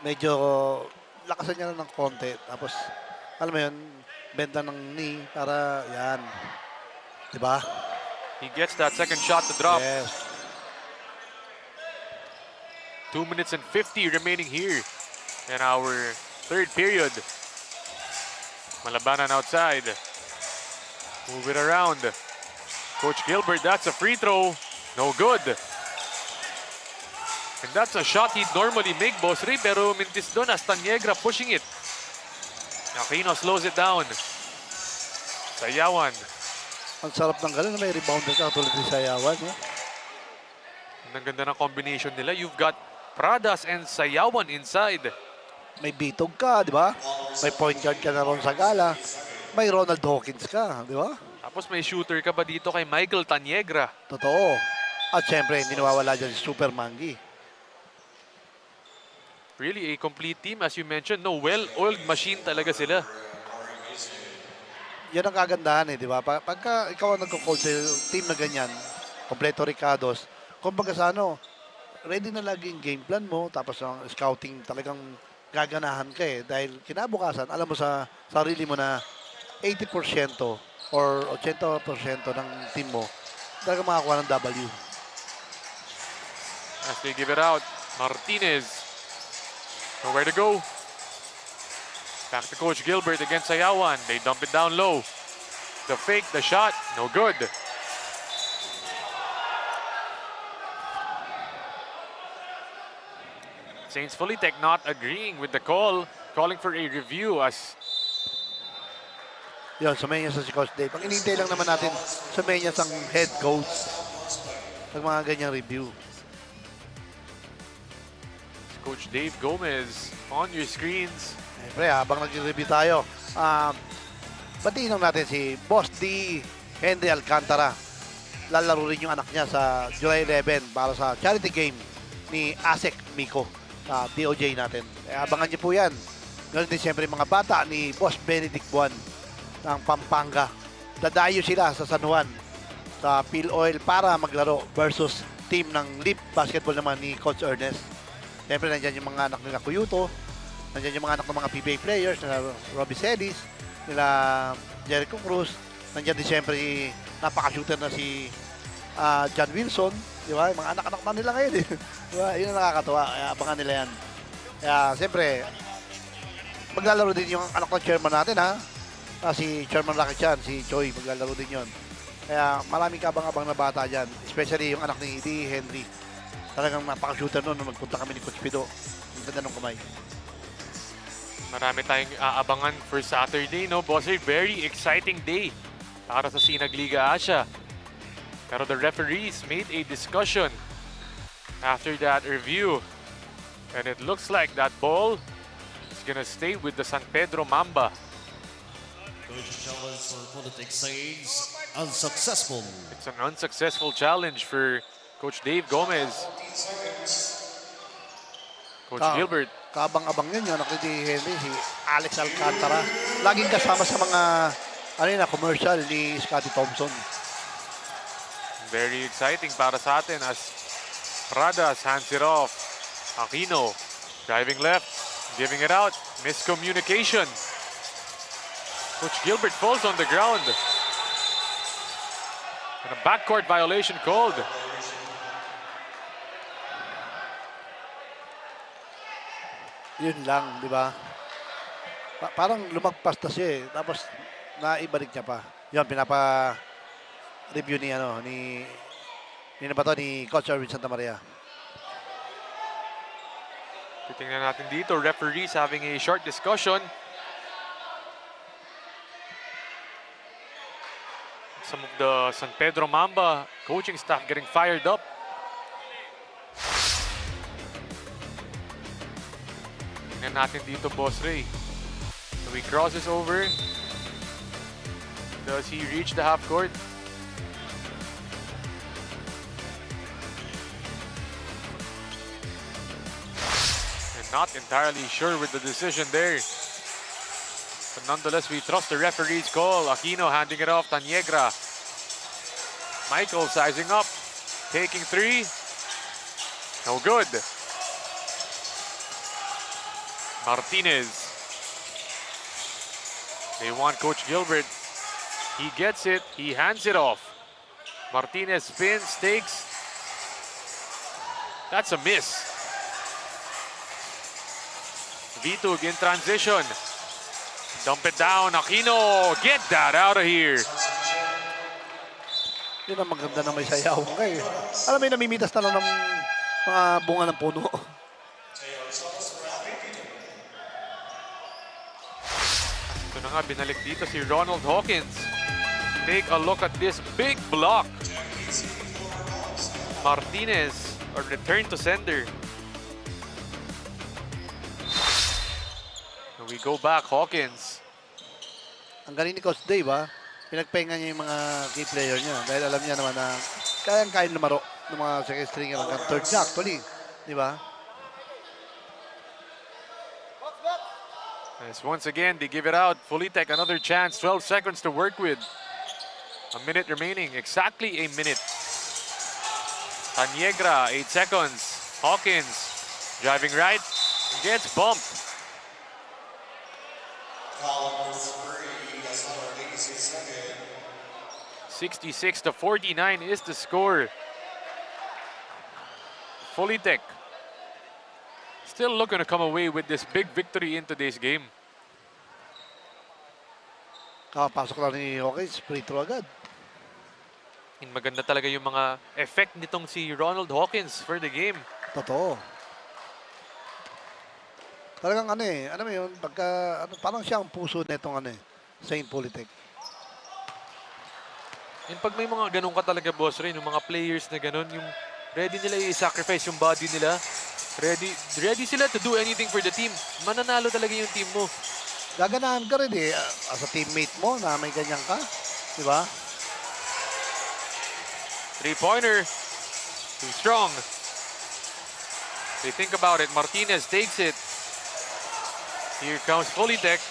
Medyo lakasan niya lang ng konti. Tapos, alam mo yun, benda ng knee para yan. Diba? He gets that second shot to drop. Yes. 2 minutes and 50 remaining here in our third period. Malabanan outside. Move it around. Coach Gilbert, that's a free throw. No good. And that's a shot he'd normally make, Boss Ray, pero mintis doon as Taniegra pushing it. Aquino slows it down. Sayawan. Ang sarap ng gano'n na may rebounder ka tulad ni Sayawan. Eh? Ang ganda ng combination nila. You've got Pradas and Sayawan inside. May bitog ka, di ba? May point guard ka na ron sa gala. May Ronald Hawkins ka, di ba? Tapos may shooter ka pa dito kay Michael Taniegra. Totoo. At syempre, hindi nawawala dyan si Super Mangi. Really a complete team as you mentioned. No, well-oiled machine talaga sila. Yan ang kagandahan eh, di ba? Pagka ikaw ang nagko-coach sa team na ganyan, kompleto Ricardos, kumbaga sa ano, ready na lagi yung game plan mo, tapos ang scouting talagang gaganahan ka eh. Dahil kinabukasan, alam mo sa sarili mo na 80% or 80% ng team mo, talagang makakuha ng W. As they give it out, Martinez. Nowhere to go. Back to Coach Gilbert against Sayawan. They dump it down low. The fake, the shot, no good. Saints FULITECH not agreeing with the call, calling for a review as... Yun, sumenya sa si Coach Dave. Ang inintay lang naman natin, sumenya sa head coach ng mga ganyang review. Coach Dave Gomez on your screens. Siyempre, habang nag-review tayo, batiin lang natin si Boss D. Henry Alcantara. Lalaro rin yung anak niya sa July 11 para sa charity game ni Asek Miko sa DOJ natin. Abangan niyo po yan. Ganun din siyempre mga bata ni Boss Benedict Buwan ng Pampanga. Dadayo sila sa San Juan sa Phil Oil para maglaro versus team ng Leap Basketball naman ni Coach Ernest. Siyempre, nandyan yung mga anak nila Cuyuto, nandyan yung mga anak ng mga PBA players, nila Robbie Celis, nila Jericho Cruz, nandyan din siyempre napaka-shooter na si John Wilson, di ba? Mga anak-anak na nila ngayon, eh. Diba? Yun ang nakakatuwa, kaya abangan nila yan. Kaya, siyempre, maglalaro din yung anak ng chairman natin, ha? Si Chairman Rocky Chan, si Choi, maglalaro din yun. Kaya, maraming kabang-abang na bata dyan, especially yung anak ni D. Henry. Talagang napaka-shooter noon nung nagpunta kami ni Coach Pido. Ang ganda ng kamay. Marami tayong aabangan for Saturday, no? Boss Ray, very exciting day para sa Sinag Liga Asya. Pero the referees made a discussion after that review. And it looks like that ball is gonna stay with the San Pedro Mamba. Coach challenge for FULITECH says unsuccessful. It's an unsuccessful challenge for Coach Dave Gomez. Coach Gilbert. Kabang-abang yun yung anak ni Henry, si Alex Alcantara. Laging kasama sa mga commercial ni Scotty Thompson. Very exciting para sa atin as Pradas hands it off. Aquino driving left, giving it out. Miscommunication. Coach Gilbert falls on the ground. And a backcourt violation called. Yun lang, di ba? Parang lumagpas na siya eh. Tapos naibalik niya pa. Yun, pinapa-review ni Coach Erwin Santa Maria. Titingnan natin dito, referees having a short discussion. Some of the San Pedro Mamba coaching staff getting fired up. Tingnan natin dito, Boss Ray. So he crosses over. Does he reach the half court? Not entirely sure with the decision there. But nonetheless, we trust the referee's call. Aquino handing it off. Taniegra. Michael sizing up. Taking three. No good. Martinez. They want Coach Gilbert. He gets it. He hands it off. Martinez spins, takes. That's a miss. Vitug in transition. Dump it down. Aquino, get that out of here. Yun ang maganda na may sayaw kayo. Alam mo, namimitas na lang ng mga bunga ng puno. Ito na nga, binalik dito si Ronald Hawkins. Take a look at this big block. Martinez, a return to sender. And we go back, Hawkins. Ang galing ni Coach Dave, ha? Pinagpahinga niya yung mga key player niya dahil alam niya naman na kayang-kaya lumaro ng mga second stringer hanggang third niya actually. Di ba? As once again, they give it out. FULITECH, another chance. 12 seconds to work with. A minute remaining. Exactly a minute. Taniegra, 8 seconds. Hawkins, driving right. Gets bumped. 66 to 49 is the score. FULITECH still looking to come away with this big victory in today's game. Kapasok lang ni Hawkins, free throw agad. Maganda talaga yung mga effect nitong si Ronald Hawkins for the game. Totoo. Talagang ano eh, ano mo yun, pagka, ano, parang siya ang puso na itong ano eh, St. FULITECH. And pag may mga ganun ka talaga, boss rin, yung mga players na ganun, yung ready nila i-sacrifice yung body nila. Ready sila to do anything for the team. Mananalo talaga yung team mo. Gaganahan ka rin eh, as a teammate mo na may ganyan ka. Di ba? Three-pointer. Too strong. They think about it. Martinez takes it. Here comes FULITECH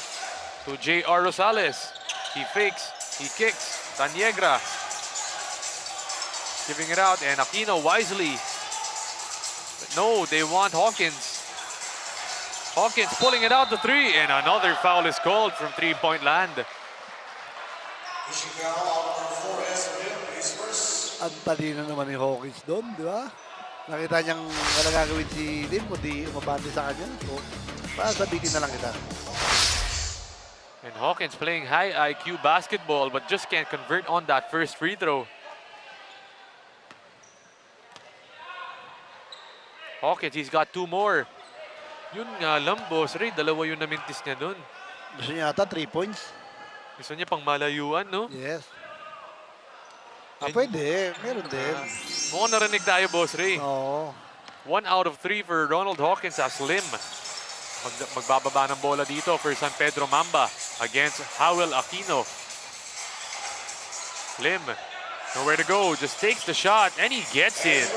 to J.R. Rosales. He fakes. He kicks. Taniegra giving it out, and Aquino wisely. But no, they want Hawkins. Hawkins pulling it out to three, and another foul is called from three-point land. Ang talino naman ni Hawkins doon, di ba? Nakita niyang wala gagawin si Lim, kundi umabante sa kanya. So, para sabihin na lang kita. And Hawkins playing high IQ basketball, but just can't convert on that first free throw. Hawkins, he's got two more. Yun nga lang, boss Ray, dalawa yung namintis niya dun. Gusto niya ata 3 points. Gusto niya pang malayuan, no? Yes. Pwede. Meron din. Mukhang narinig tayo, boss Ray. Oo. 1 out of 3 for Ronald Hawkins as Lim. Magbababa ng bola dito for San Pedro Mamba against Howell Aquino. Lim, nowhere to go, just takes the shot and he gets it.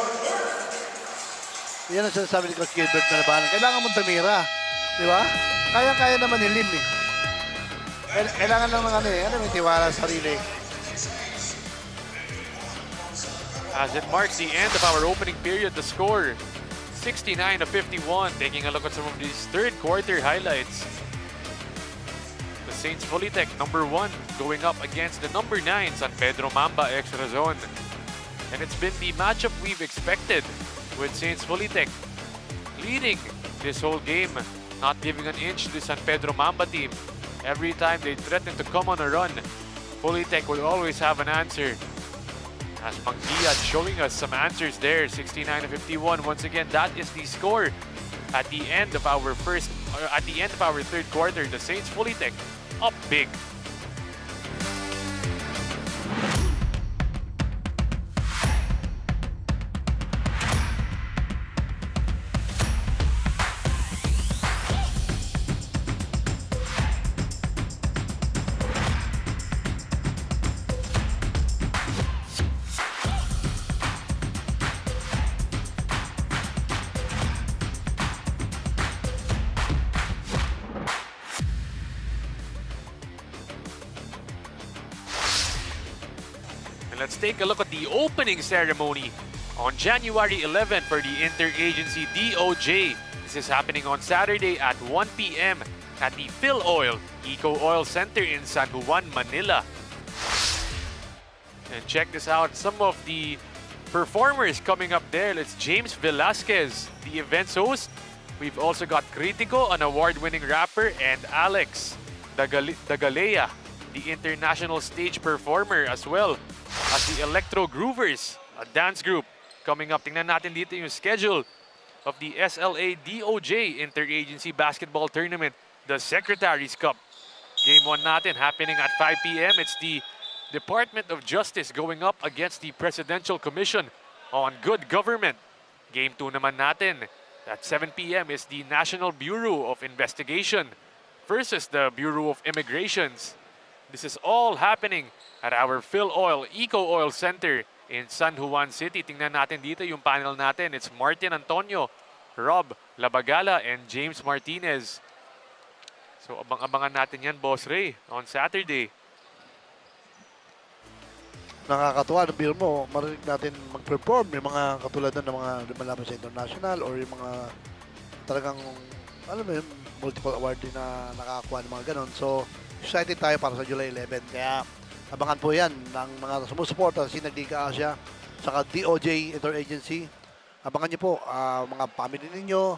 Yan ang sinasabi ni Coach Gilbert na labanan. Kailangan mong tumira. Di ba? Kaya-kaya naman ni Lim eh. Kailangan lang ng ano eh. Ano may tiwala sa sarili. As it marks the end of our opening period, the score 69 to 51. Taking a look at some of these third quarter highlights. The Saints FULITECH number 1 going up against the number 9 San Pedro Mamba ex Razon. And it's been the matchup we've expected, with Saints FULITECH leading this whole game, not giving an inch to the San Pedro Mamba team. Every time they threaten to come on a run, FULITECH will always have an answer. As Mangiat showing us some answers there, 69 to 51. Once again, that is the score at the end of our third quarter. The Saints FULITECH up big. let's take a look at the opening ceremony on January 11 for the interagency DOJ. This is happening on Saturday at 1 p.m. at the PhilOil Eco Oil Center in San Juan, Manila. And check this out, some of the performers coming up there. It's James Velasquez, the event's host. We've also got Critico, an award-winning rapper, and Alex Dagalea, the international stage performer, as well as the Electro Groovers, a dance group. Coming up, tingnan natin dito yung schedule of the SLA DOJ Interagency Basketball Tournament, the Secretaries Cup. Game 1 natin happening at 5 p.m. It's the Department of Justice going up against the Presidential Commission on Good Government. Game 2 naman natin at 7 p.m. is the National Bureau of Investigation versus the Bureau of Immigrations. This is all happening at our PhilOil Eco Oil Center in San Juan City. Tingnan natin dito yung panel natin. It's Martin Antonio, Rob Labagala, and James Martinez. So abang-abangan natin yan, Boss Ray, on Saturday. Nakakatuwa, no, biro mo, marinig natin mag-perform yung mga katulad ng mga lumalaban sa international or yung mga talagang, alam mo yun, multiple award din na nakakakuha ng mga ganon. So, excited tayo para sa July 11. Kaya, abangan po yan ng mga sumusuporta sa Sinag Liga Asya, saka DOJ Interagency. Abangan niyo po, mga family ninyo,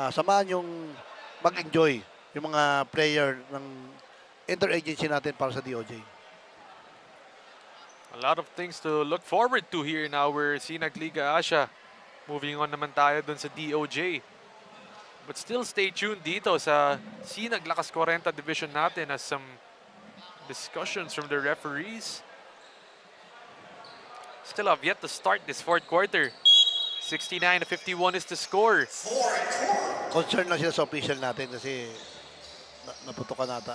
samahan yung mag-enjoy yung mga player ng interagency natin para sa DOJ. A lot of things to look forward to here in our Sinag Liga Asya. Moving on naman tayo dun sa DOJ. But still stay tuned dito sa SinagLakasKwarenta division natin as some discussions from the referees still have yet to start this fourth quarter. 69-51 is the score. Concern na sila sa official natin kasi naputukan nata.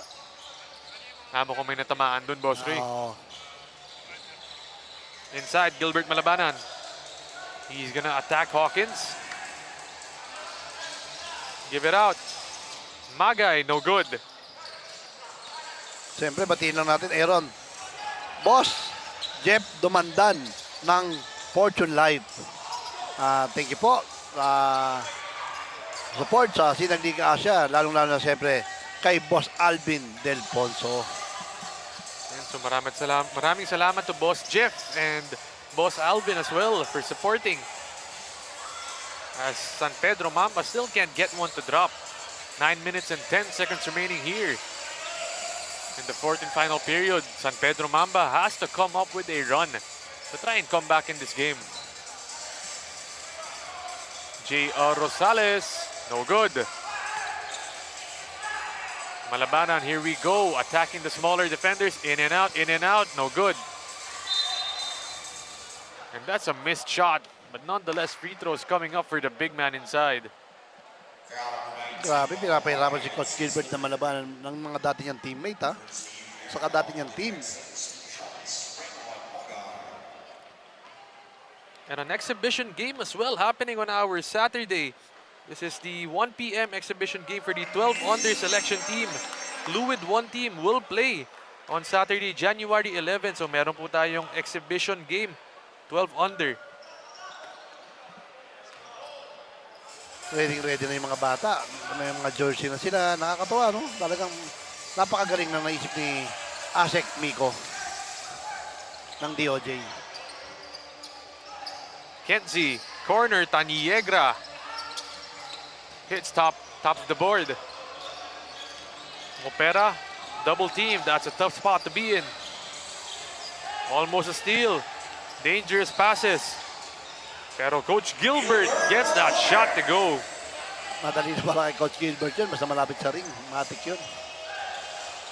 Amo kung may natamaan dun, Boss Ray. Inside, Gilbert Malabanan. He's gonna attack Hawkins. Give it out. Magay, no good. Siyempre, batiin lang natin, Aaron. Boss, Jeff Dumandan ng Fortune Life. Thank you po. Support sa Sinag Liga Asya, lalong-lalo na siyempre kay Boss Alvin Del Ponso. And so maraming salamat to Boss Jeff and Boss Alvin as well for supporting. As San Pedro Mamba still can't get one to drop. 9 minutes and 10 seconds remaining here. In the fourth and final period, San Pedro Mamba has to come up with a run to try and come back in this game. J.R. Rosales, no good. Malabanan, here we go, attacking the smaller defenders, in and out, no good. And that's a missed shot, but nonetheless, free throws coming up for the big man inside. Grabe, pinapahirapan si Coach Gilbert na malabanan ng mga dati niyang teammate, ha? Saka dati niyang team. And an exhibition game as well happening on our Saturday. This is the 1 p.m. exhibition game for the 12 under selection team. Fluid 1 team will play on Saturday, January 11. So meron po tayong exhibition game, 12 under. Ready na yung mga bata. May mga jersey na sila. Nakakatawa, no? Talagang napakagaling na naisip ni Asek Miko ng DOJ. Kenzie, corner, Taniegra. Hits top of the board. Mopera, double team. That's a tough spot to be in. Almost a steal. Dangerous passes. Pero Coach Gilbert gets that shot to go. Madali na para kay Coach Gilbert yun. Basta malapit sa ring. Matik yun.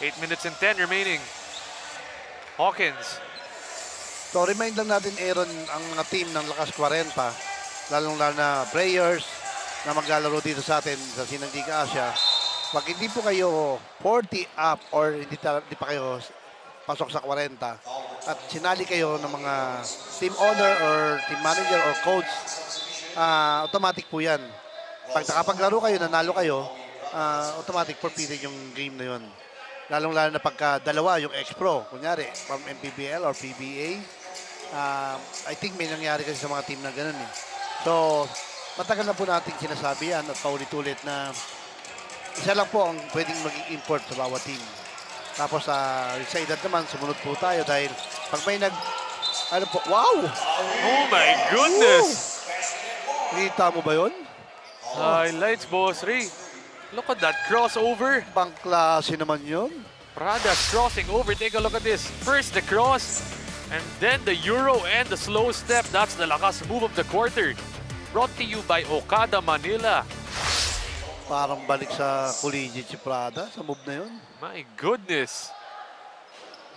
8 minutes and 10 remaining. Hawkins. So remind lang natin, Aaron, ang mga team ng Lakas 40, lalong-lalo na players na maglalaro dito sa atin sa Sinag Liga Asya. Pag hindi po kayo 40 up or hindi pa kayo pasok sa 40 at sinali kayo ng mga team owner or team manager or coach, automatic po yan. Pag nakapaglaro kayo, nanalo kayo, automatic forfeited yung game na yun. Lalong-lalo na pagka dalawa yung ex-pro, kunyari from MPBL or PBA, I think may nangyari kasi sa mga team na ganun eh. So, matagal na po natin sinasabi yan at paulit-ulit na isa lang po ang pwedeng maging import sa bawat team. Tapos sa edad naman, sumunod po tayo dahil pag may ano po, wow! Oh my goodness! Kita mo ba yun? Highlights, Boss Ray. Look at that crossover. Bang klase naman yun. Prada's crossing over. Take a look at this. First the cross, and then the Euro and the slow step. That's the lakas move of the quarter. Brought to you by Okada Manila. Parang balik sa collegiate si Prada sa move na yun. My goodness.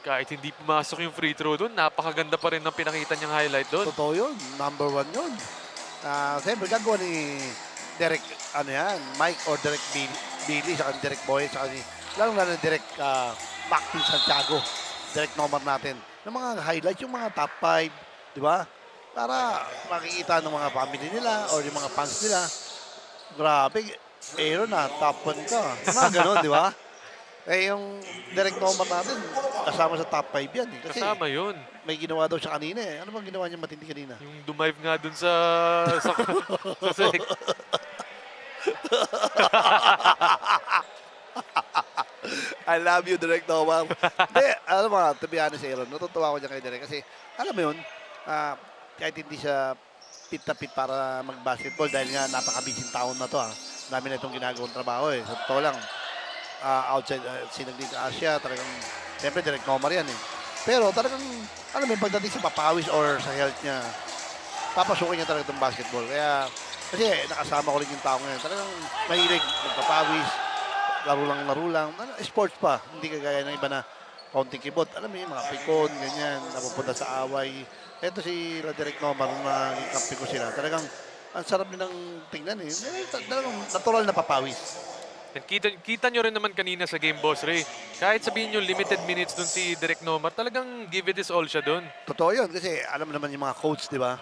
Kahit hindi pumasok yung free throw doon, napakaganda pa rin ng pinakita niyang highlight doon. Totoo yun. Number 1 yun. Siyempre, gagawa ni Derek, Mike or Derek Billy, saka ni Derek Boy, saka ni, lalo-lalo ni Derek Mactin Santiago, Derek Nomar natin. Yung mga highlights, yung mga top 5, di ba? Para makikita ng mga family nila or yung mga fans nila. Grabe, Aaron top 1 ka. Mga ganun, di ba? Eh, yung Derek Nomar natin, kasama sa top 5 yan. Eh. Kasi kasama yun. May ginawa daw siya kanina eh. Ano bang ginawa niya matindi kanina? Yung dumive nga dun sa sek. I love you, Derek Nomar. Hindi, alam mo, to be honest, Aaron, natutuwa ko dyan kay Derek kasi, alam mo yun, kahit hindi siya fit na fit para mag-basketball dahil nga napaka-busy taon na to. Dami na itong ginagawang trabaho eh. Sa totoo lang, outside Sinag Liga Asya, talagang, siyempre, Derek Nomar yan eh. Pero talagang, alam mo, pagdating sa papawis or sa health niya, papasukin niya talaga itong basketball. Kaya, kasi nakasama ko rin yung tao ngayon. Talagang mahilig, magpapawis, laro lang. Sports pa, hindi kagaya ng iba na kaunting kibot. Alam mo yung mga pikon, ganyan, napupunta sa away. Ito si Derek Nomar, na kampi ko sila. Talagang, ang sarap nilang tingnan eh. Talagang natural na papawis. And kita nyo rin naman kanina sa game, Boss Ray. Kahit sabihin nyo limited minutes dun si Derek Nomar, talagang give it his all siya dun. Totoo yun kasi alam naman yung mga coach, di ba?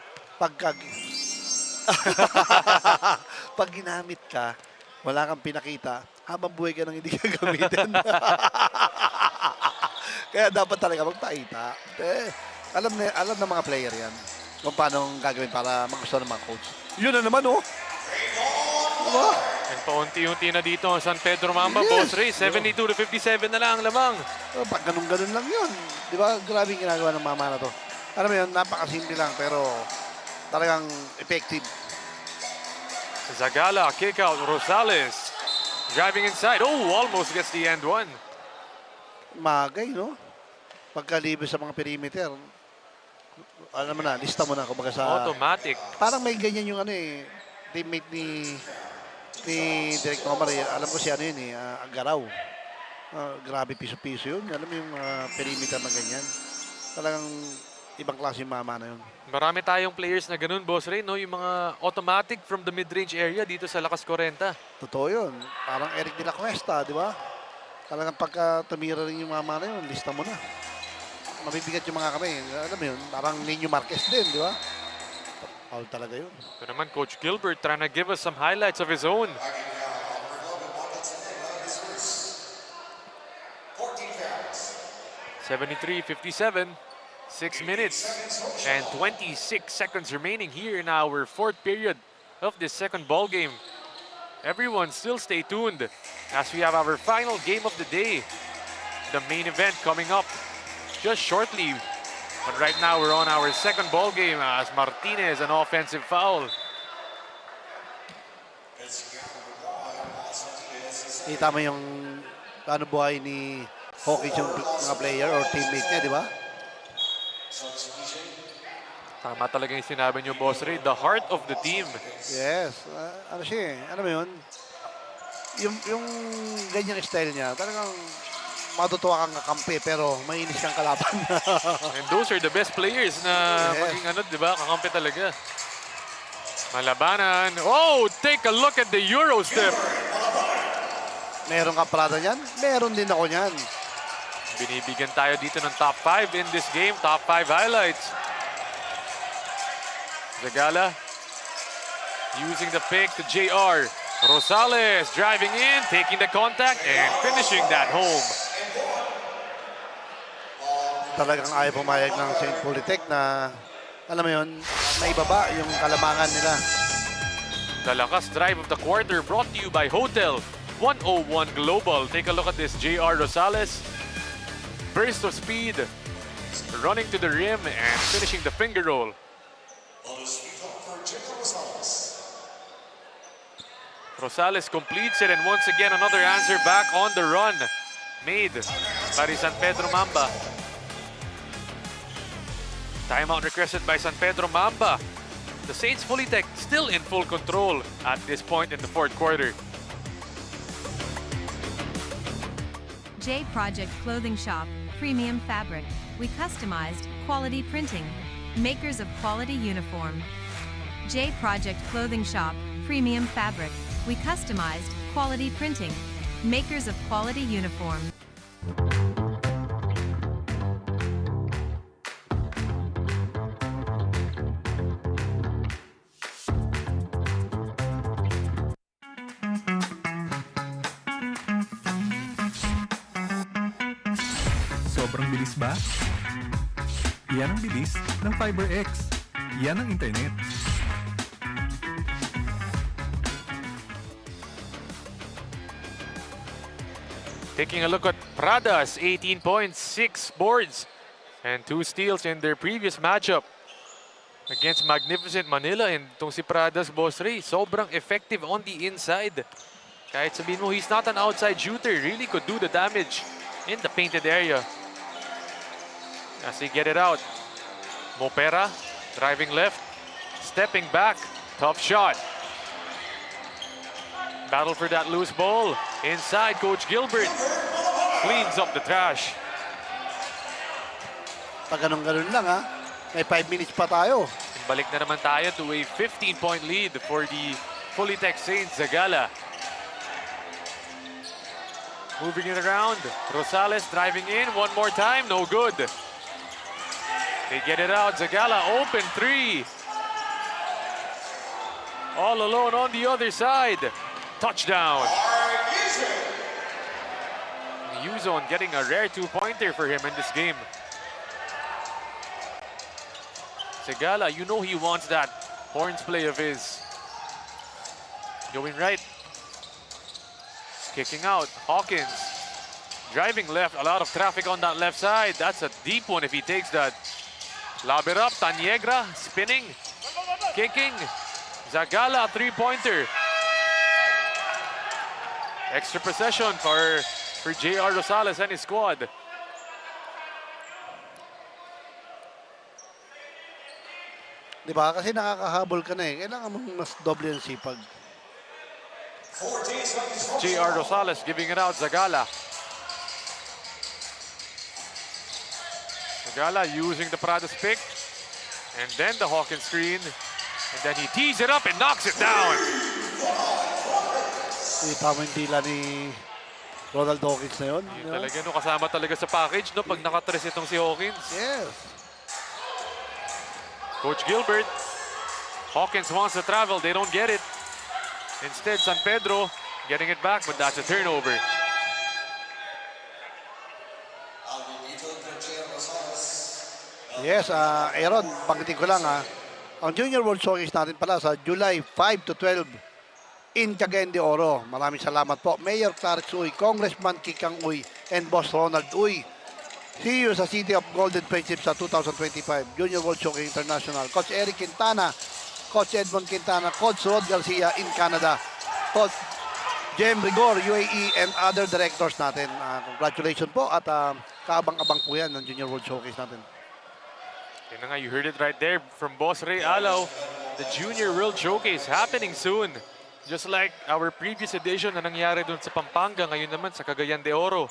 Pag ginamit ka, wala kang pinakita, habang buhay ka nang hindi ka gamitin. Kaya dapat talaga magpakita. Alam ng mga player yan kung paano gagawin para magustuhan ng mga coach. Yun na naman, oh. Diba? And paunti-unti na dito ang San Pedro Mamba, yes. Boss Ray. 72-57 na lang ang lamang. Pag ganun-ganun lang yun. Di ba? Grabe yung ginagawa ng mama na to. Alam mo yun, napakasimple lang pero talagang effective. Zagala, kick out, Rosales. Driving inside. Oh, almost gets the end one. Magay, no? Pagkalibis sa mga perimeter. Alam mo na, lista mo na kumbaga sa... Automatic. Parang may ganyan yung teammate ni Derek Nomar. Alam ko si yun Agaraw. Grabe piso-piso yun. Alam mo yung perimeter na ganyan. Talagang ibang klase yung mama na yun. Marami tayong players na ganun, Boss Ray, no? Yung mga automatic from the mid-range area dito sa LakasKwarenta. Totoo yun. Parang Eric de la Cuesta, di ba? Talagang pagka tumira rin yung mama na yun, lista mo na. Mabibigat yung mga kamay. Alam mo yun, parang Nino Marquez din, di ba? Foul talaga yun. Ito naman, Coach Gilbert trying to give us some highlights of his own. 73-57, 6 minutes and 26 seconds remaining here in our fourth period of this second ball game. Everyone still stay tuned as we have our final game of the day. The main event coming up just shortly. But right now we're on our second ball game as Martinez, an offensive foul. Kita mo yung ano buhay ni Hawkins yung mga player or teammate niya, di ba? Tama talaga yung sinabi niyo, Boss Ray. The heart of the team. Yes. Ano siya eh. Ano mo yun? Yung ganyang style niya, talagang matutuwa kang kakampi pero mainis kang kalaban. And those are the best players na maging ano, di ba? Kakampi talaga. Malabanan. Oh, take a look at the Euro step. Meron ka Prada niyan? Meron din ako niyan. Binibigyan tayo dito ng top 5 in this game. Top 5 highlights. Zagala using the pick to JR. Rosales driving in, taking the contact and finishing that home. talagang ayaw pumayag ng St. FULITECH na, alam mo yun, maibaba yung kalamangan nila. The lakas drive of the quarter brought to you by Hotel 101 Global. Take a look at this. JR Rosales. Burst of speed. Running to the rim and finishing the finger roll. Rosales completes it, and once again another answer back on the run made by San Pedro Mamba. Timeout requested by San Pedro Mamba. The Saints FULITECH still in full control at this point in the fourth quarter. J Project Clothing Shop, Premium Fabric. We customized, quality printing. Makers of quality uniform. J Project Clothing Shop, Premium Fabric. We customized, quality printing. Makers of quality uniform. Sobrang bilis ba? Yan ang bilis ng FiberX. Yan ang internet. Taking a look at Prada's 18 points, 6 boards, and 2 steals in their previous matchup against magnificent Manila. And itong si Prada's Boss Ray, sobrang effective on the inside. Kahit sabihin mo, he's not an outside shooter, really could do the damage in the painted area. As they get it out, Mopera driving left, stepping back, tough shot. Battle for that loose ball. Inside, Coach Gilbert cleans up the trash. Pag ganun-ganun lang ha, may 5 minutes pa tayo. Balik na naman tayo to a 15-point lead for the FULITECH Saints. Zagala moving it around. Rosales driving in one more time, no good. They get it out. Zagala open 3. All alone on the other side. Touchdown. Yuzon getting a rare 2-pointer for him in this game. Segala, you know he wants that horns play of his. Going right. Kicking out. Hawkins driving left. A lot of traffic on that left side. That's a deep one if he takes that. Lob it up. Taniegra spinning. Kicking. Zagala, 3-pointer. Extra possession for JR Rosales and his squad. Diba? Kasi nakakahabol ka na eh. Kailangan mong mas doble ang sipag. JR Rosales giving it out. Zagala. Zagala using the Prada's pick. And then the Hawkins screen. And then he tees it up and knocks it down. Kita mo yung tila ni Ronald Hawkins na yun. Talaga, no, kasama talaga sa package, no, pag nakatres itong si Hawkins. Yes. Coach Gilbert. Hawkins wants to travel. They don't get it. Instead, San Pedro getting it back, but that's a turnover. Yes, Aaron, banggitin ko lang ang Junior World Showcase natin pala sa July 5 to 12 in Cagayan de Oro. Maraming salamat po. Mayor Clarence Uy, Congressman Kikang Uy, and Boss Ronald Uy. See you sa City of Golden Friendship sa 2025 Junior World Showcase International. Coach Eric Quintana, Coach Edmond Quintana, Coach Rod Garcia in Canada, Coach Jem Rigor, UAE, and other directors natin. Congratulations po at kaabang-abang po yan ng Junior World Showcase natin. Yun na nga, you heard it right there from Boss Ray Alaw. The Junior World Showcase happening soon. Just like our previous edition na nangyari dun sa Pampanga, ngayon naman sa Cagayan de Oro.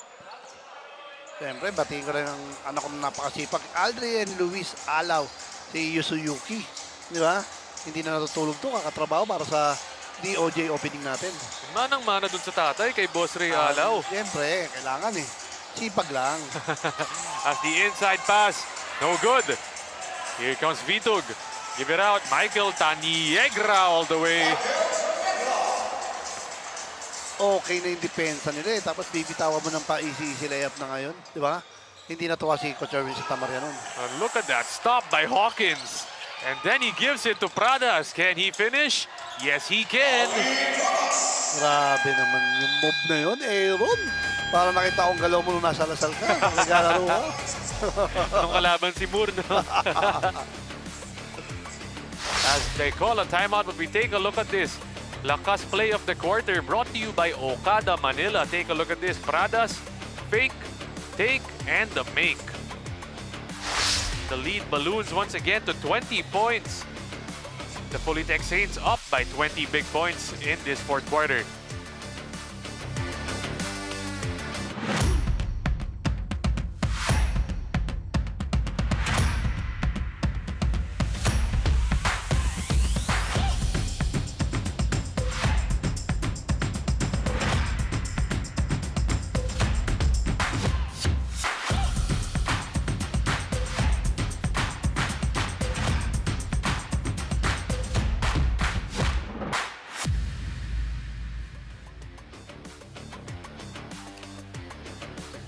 Siyempre, batiin ko rin ang anak ko na napakasipag. Aldrin Luis Alaw, si Yusuyuki. Di ba? Hindi na natutulog to, kakatrabaho para sa DOJ opening natin. Manang-mana dun sa tatay kay Boss Ray Alaw. Siyempre, kailangan eh. Sipag lang. As the inside pass, no good. Here comes Vitug. Give it out. Michael Taniegra all the way. Okay na yung depensa nila eh. Tapos bibitawan mo ng pa-easy layup na ngayon. Di ba? hindi natuwa si Coach Erwin Santa Maria nun. Look at that stop by Hawkins. And then he gives it to Pradas. Can he finish? Yes, he can. Grabe naman yung move na yun, Aaron. Para nakita akong galaw mo nung nasa lasal ka. Naglalaro ka. Anong kalaban si Moore, no? As they call a timeout, but we take a look at this. Lakas play of the quarter brought to you by Okada Manila. Take a look at this. Pradas, fake, take, and the make. The lead balloons once again to 20 points. The FULITECH Saints up by 20 big points in this fourth quarter.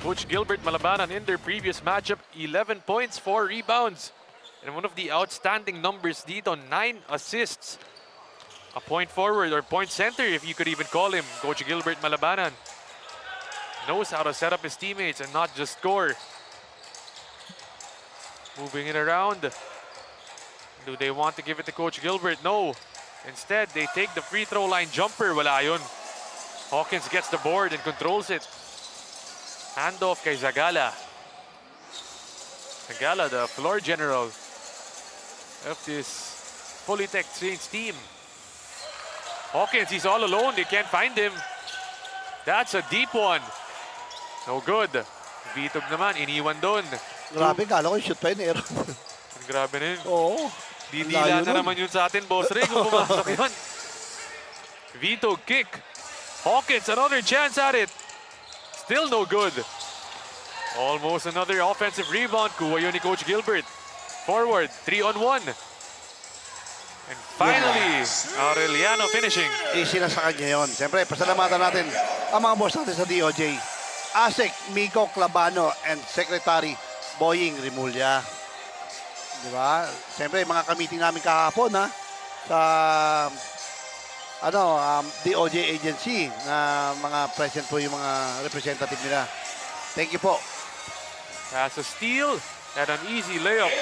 Coach Gilbert Malabanan in their previous matchup, 11 points, 4 rebounds. And one of the outstanding numbers dito, 9 assists. A point forward or point center, if you could even call him, Coach Gilbert Malabanan. Knows how to set up his teammates and not just score. Moving it around. Do they want to give it to Coach Gilbert? No. Instead, they take the free throw line jumper. Wala yun. Hawkins gets the board and controls it. Handoff kay Zagala. Zagala, the floor general of this FULITECH Saints team. Hawkins, he's all alone. They can't find him. That's a deep one. No good. Vitog naman, iniwan doon. Grabe, kala ko yung shoot pa yun, Aaron. Grabe na yun. Oo. Didila na naman yun sa atin, Boss Ray, kung pumasok yun. Vitog kick. Hawkins, another chance at it. Still no good. Almost another offensive rebound. Kuha yun ni Coach Gilbert. Forward, 3-on-1. And finally, Aureliano finishing. Easy na sa kanya yun. Siyempre, pasalamatan natin ang mga boss natin sa DOJ. Asek, Miko Clabano, and Secretary Boying Rimulya. Di ba? Siyempre, mga ka-meeting namin kahapon, ha? Sa DOJ agency na mga present po yung mga representative nila. Thank you po. That's a steal and an easy layup.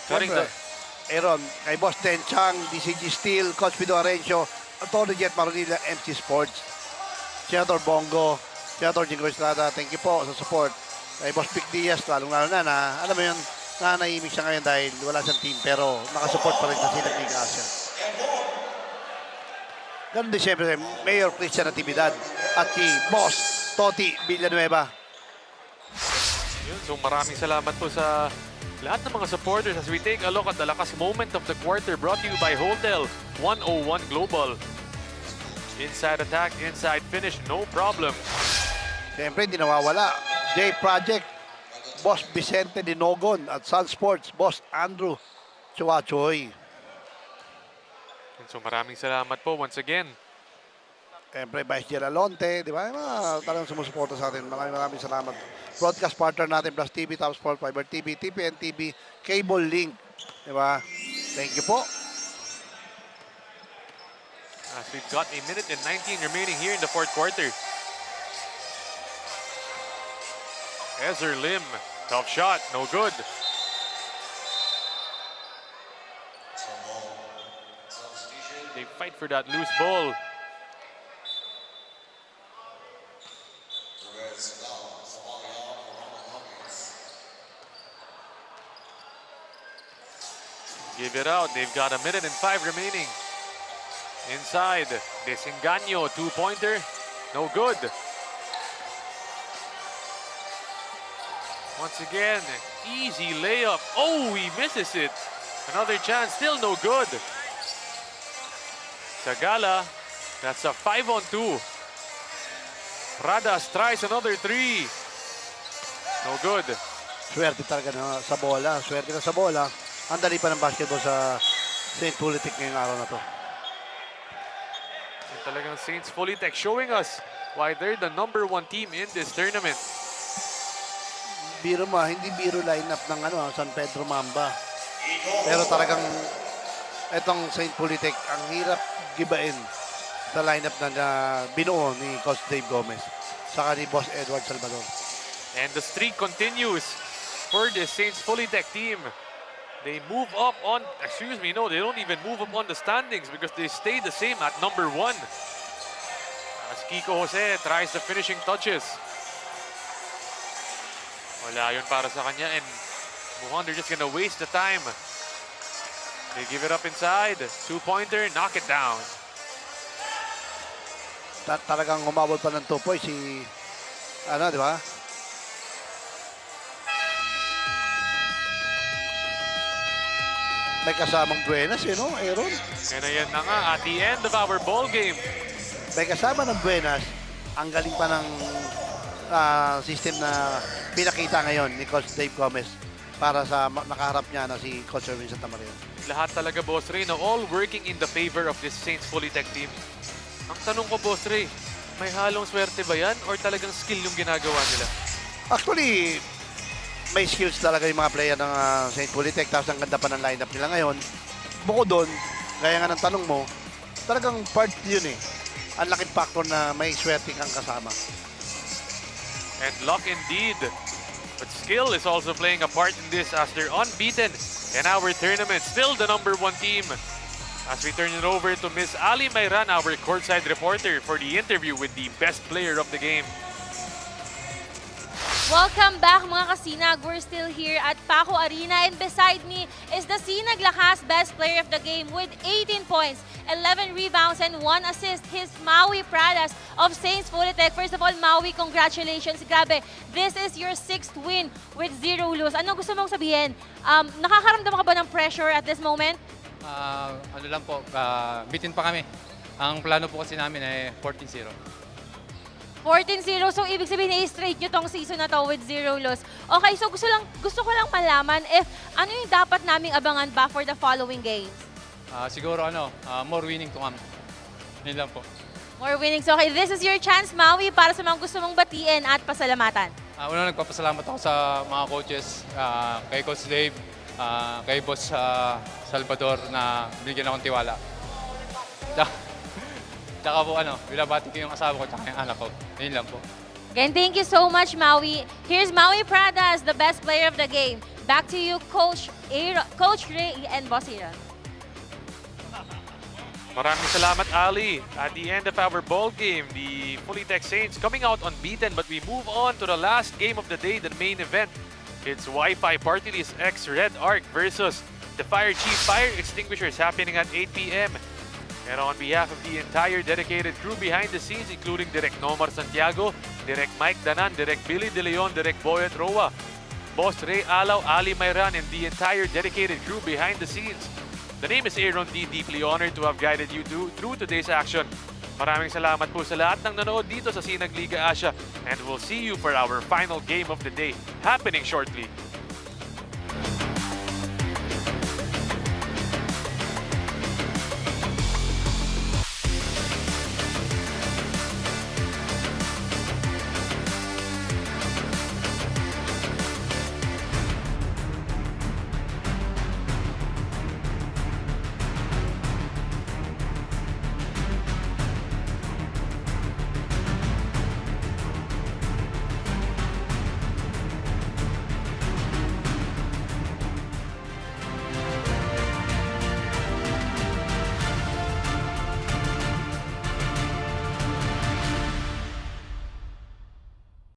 Siyempre, Aaron, kay Boss Ten Chang, DCG Steel, Coach Pido Arencio, Antonio Jet Maronilla, MC Sports, Senator Bongo, Senator Jingo Estrada, thank you po sa support. Kay Boss Pic Diaz, lalong-lalo na, alam mo yun, nanahimik siya ngayon dahil wala siyang team pero nakasupport pa rin sa Sinag Liga Asya. Ganun din siyempre, Mayor Christian Natividad at si Boss Toti Villanueva. Yun, so maraming salamat po sa lahat ng mga supporters as we take a look at the lakas moment of the quarter brought to you by Hotel 101 Global. Inside attack, inside finish, no problem. Siyempre, hindi nawawala. J Project, Boss Vicente Dinogon at Sun Sports, Boss Andrew Chuachoy. And so maraming salamat po once again. Siyempre, Vice General Lonte, di ba? Talagang sumusuporta sa atin. Maraming salamat. Broadcast partner natin, Plus TV, Top Sport, Fiber TV, TPN TV, Cable Link. Di ba? Thank you po. As we've got a minute and 19 remaining here in the fourth quarter. Ezer Lim, tough shot, no good. They fight for that loose ball. Give it out. They've got a minute and 5 remaining. Inside, Desengaño, two-pointer, no good. Once again, easy layup. Oh, he misses it. Another chance, still no good. Zagala, that's a 5-on-2. Pradas tries another 3. No good. Swerte talaga na sa bola. Swerte na sa bola. Ang dali pa ng basketball sa St. FULITECH ngayong araw na to. Talagang Saints FULITECH showing us why they're the #1 team in this tournament. Biro mo, hindi biro lineup ng San Pedro Mamba. Pero talagang itong Saint FULITECH, ang hirap gibain sa lineup na binuo ni Coach Dave Gomez saka ni Boss Edward Salvador. And the streak continues for the Saints FULITECH team. They move up on, no, they don't even move up on the standings because they stay the same at #1. As Kiko Jose tries the finishing touches. Wala yun para sa kanya, and mukhang they're just gonna waste the time. They give it up inside. 2-pointer, knock it down. Talagang umabot pa ng 2 points si, di ba? May kasamang Buenas, no, Aaron? And ayan na nga, at the end of our ball game. May kasama ng Buenas, ang galing pa ng system na pinakita ngayon ni Coach Dave Gomez para sa nakaharap niya na si Coach Erwin Santamaria. Lahat talaga, Boss Ray, na all working in the favor of this Saints FULITECH team. Ang tanong ko, Boss Ray, may halong swerte ba yan or talagang skill yung ginagawa nila? Actually, may skills talaga yung mga player ng Saint FULITECH, tapos ang ganda pa ng lineup nila ngayon. Bukod doon, gaya nga ng tanong mo, talagang part yun eh. Ang laking factor na may swerte kang kasama. And luck indeed. But skill is also playing a part in this as they're unbeaten in our tournament. Still the #1 team. As we turn it over to Miss Ali Mayran, our courtside reporter, for the interview with the best player of the game. Welcome back mga kasinag. We're still here at PACO Arena and beside me is the SinagLakas best player of the game with 18 points, 11 rebounds and 1 assist. His Maui Pradas of Saints FULITECH. First of all, Maui, congratulations. Grabe, this is your 6th win with 0 lose. Anong gusto mong sabihin? Nakakaramdam ka ba ng pressure at this moment? Ano lang po, bitin pa kami. Ang plano po kasi namin ay 14-0. 14-0, so ibig sabihin i-straight nyo tong season na to with 0 loss. Okay, so gusto ko lang malaman if ano yung dapat naming abangan ba for the following games? Siguro more winning to come. Yun lang po. More winnings. Okay, this is your chance, Maui, para sa mga gusto mong batiin at pasalamatan. Una, nagpapasalamat ako sa mga coaches, kay Coach Dave, kay Boss Salvador na bigyan akong tiwala. Tsaka po, binabati ko yung asawa ko tsaka yung anak ko. Yun lang po. Again, thank you so much, Maui. Here's Maui Pradas, the best player of the game. Back to you, Coach Ray and Boss Aaron. Maraming salamat, Ali. At the end of our ball game, the FULITECH Saints coming out unbeaten, but we move on to the last game of the day, the main event. It's Wi-Fi Party List X Red Arc versus the Fire Chief Fire Extinguishers happening at 8 p.m. And on behalf of the entire dedicated crew behind the scenes, including Direk Nomar Santiago, Direk Mike Danan, Direk Billy De Leon, Direk Boyet Roa, Boss Ray Alaw, Ali Mayran, and the entire dedicated crew behind the scenes, the name is Aaron D. Deeply honored to have guided you through today's action. Maraming salamat po sa lahat ng nanood dito sa Sinag Liga Asya, and we'll see you for our final game of the day, happening shortly.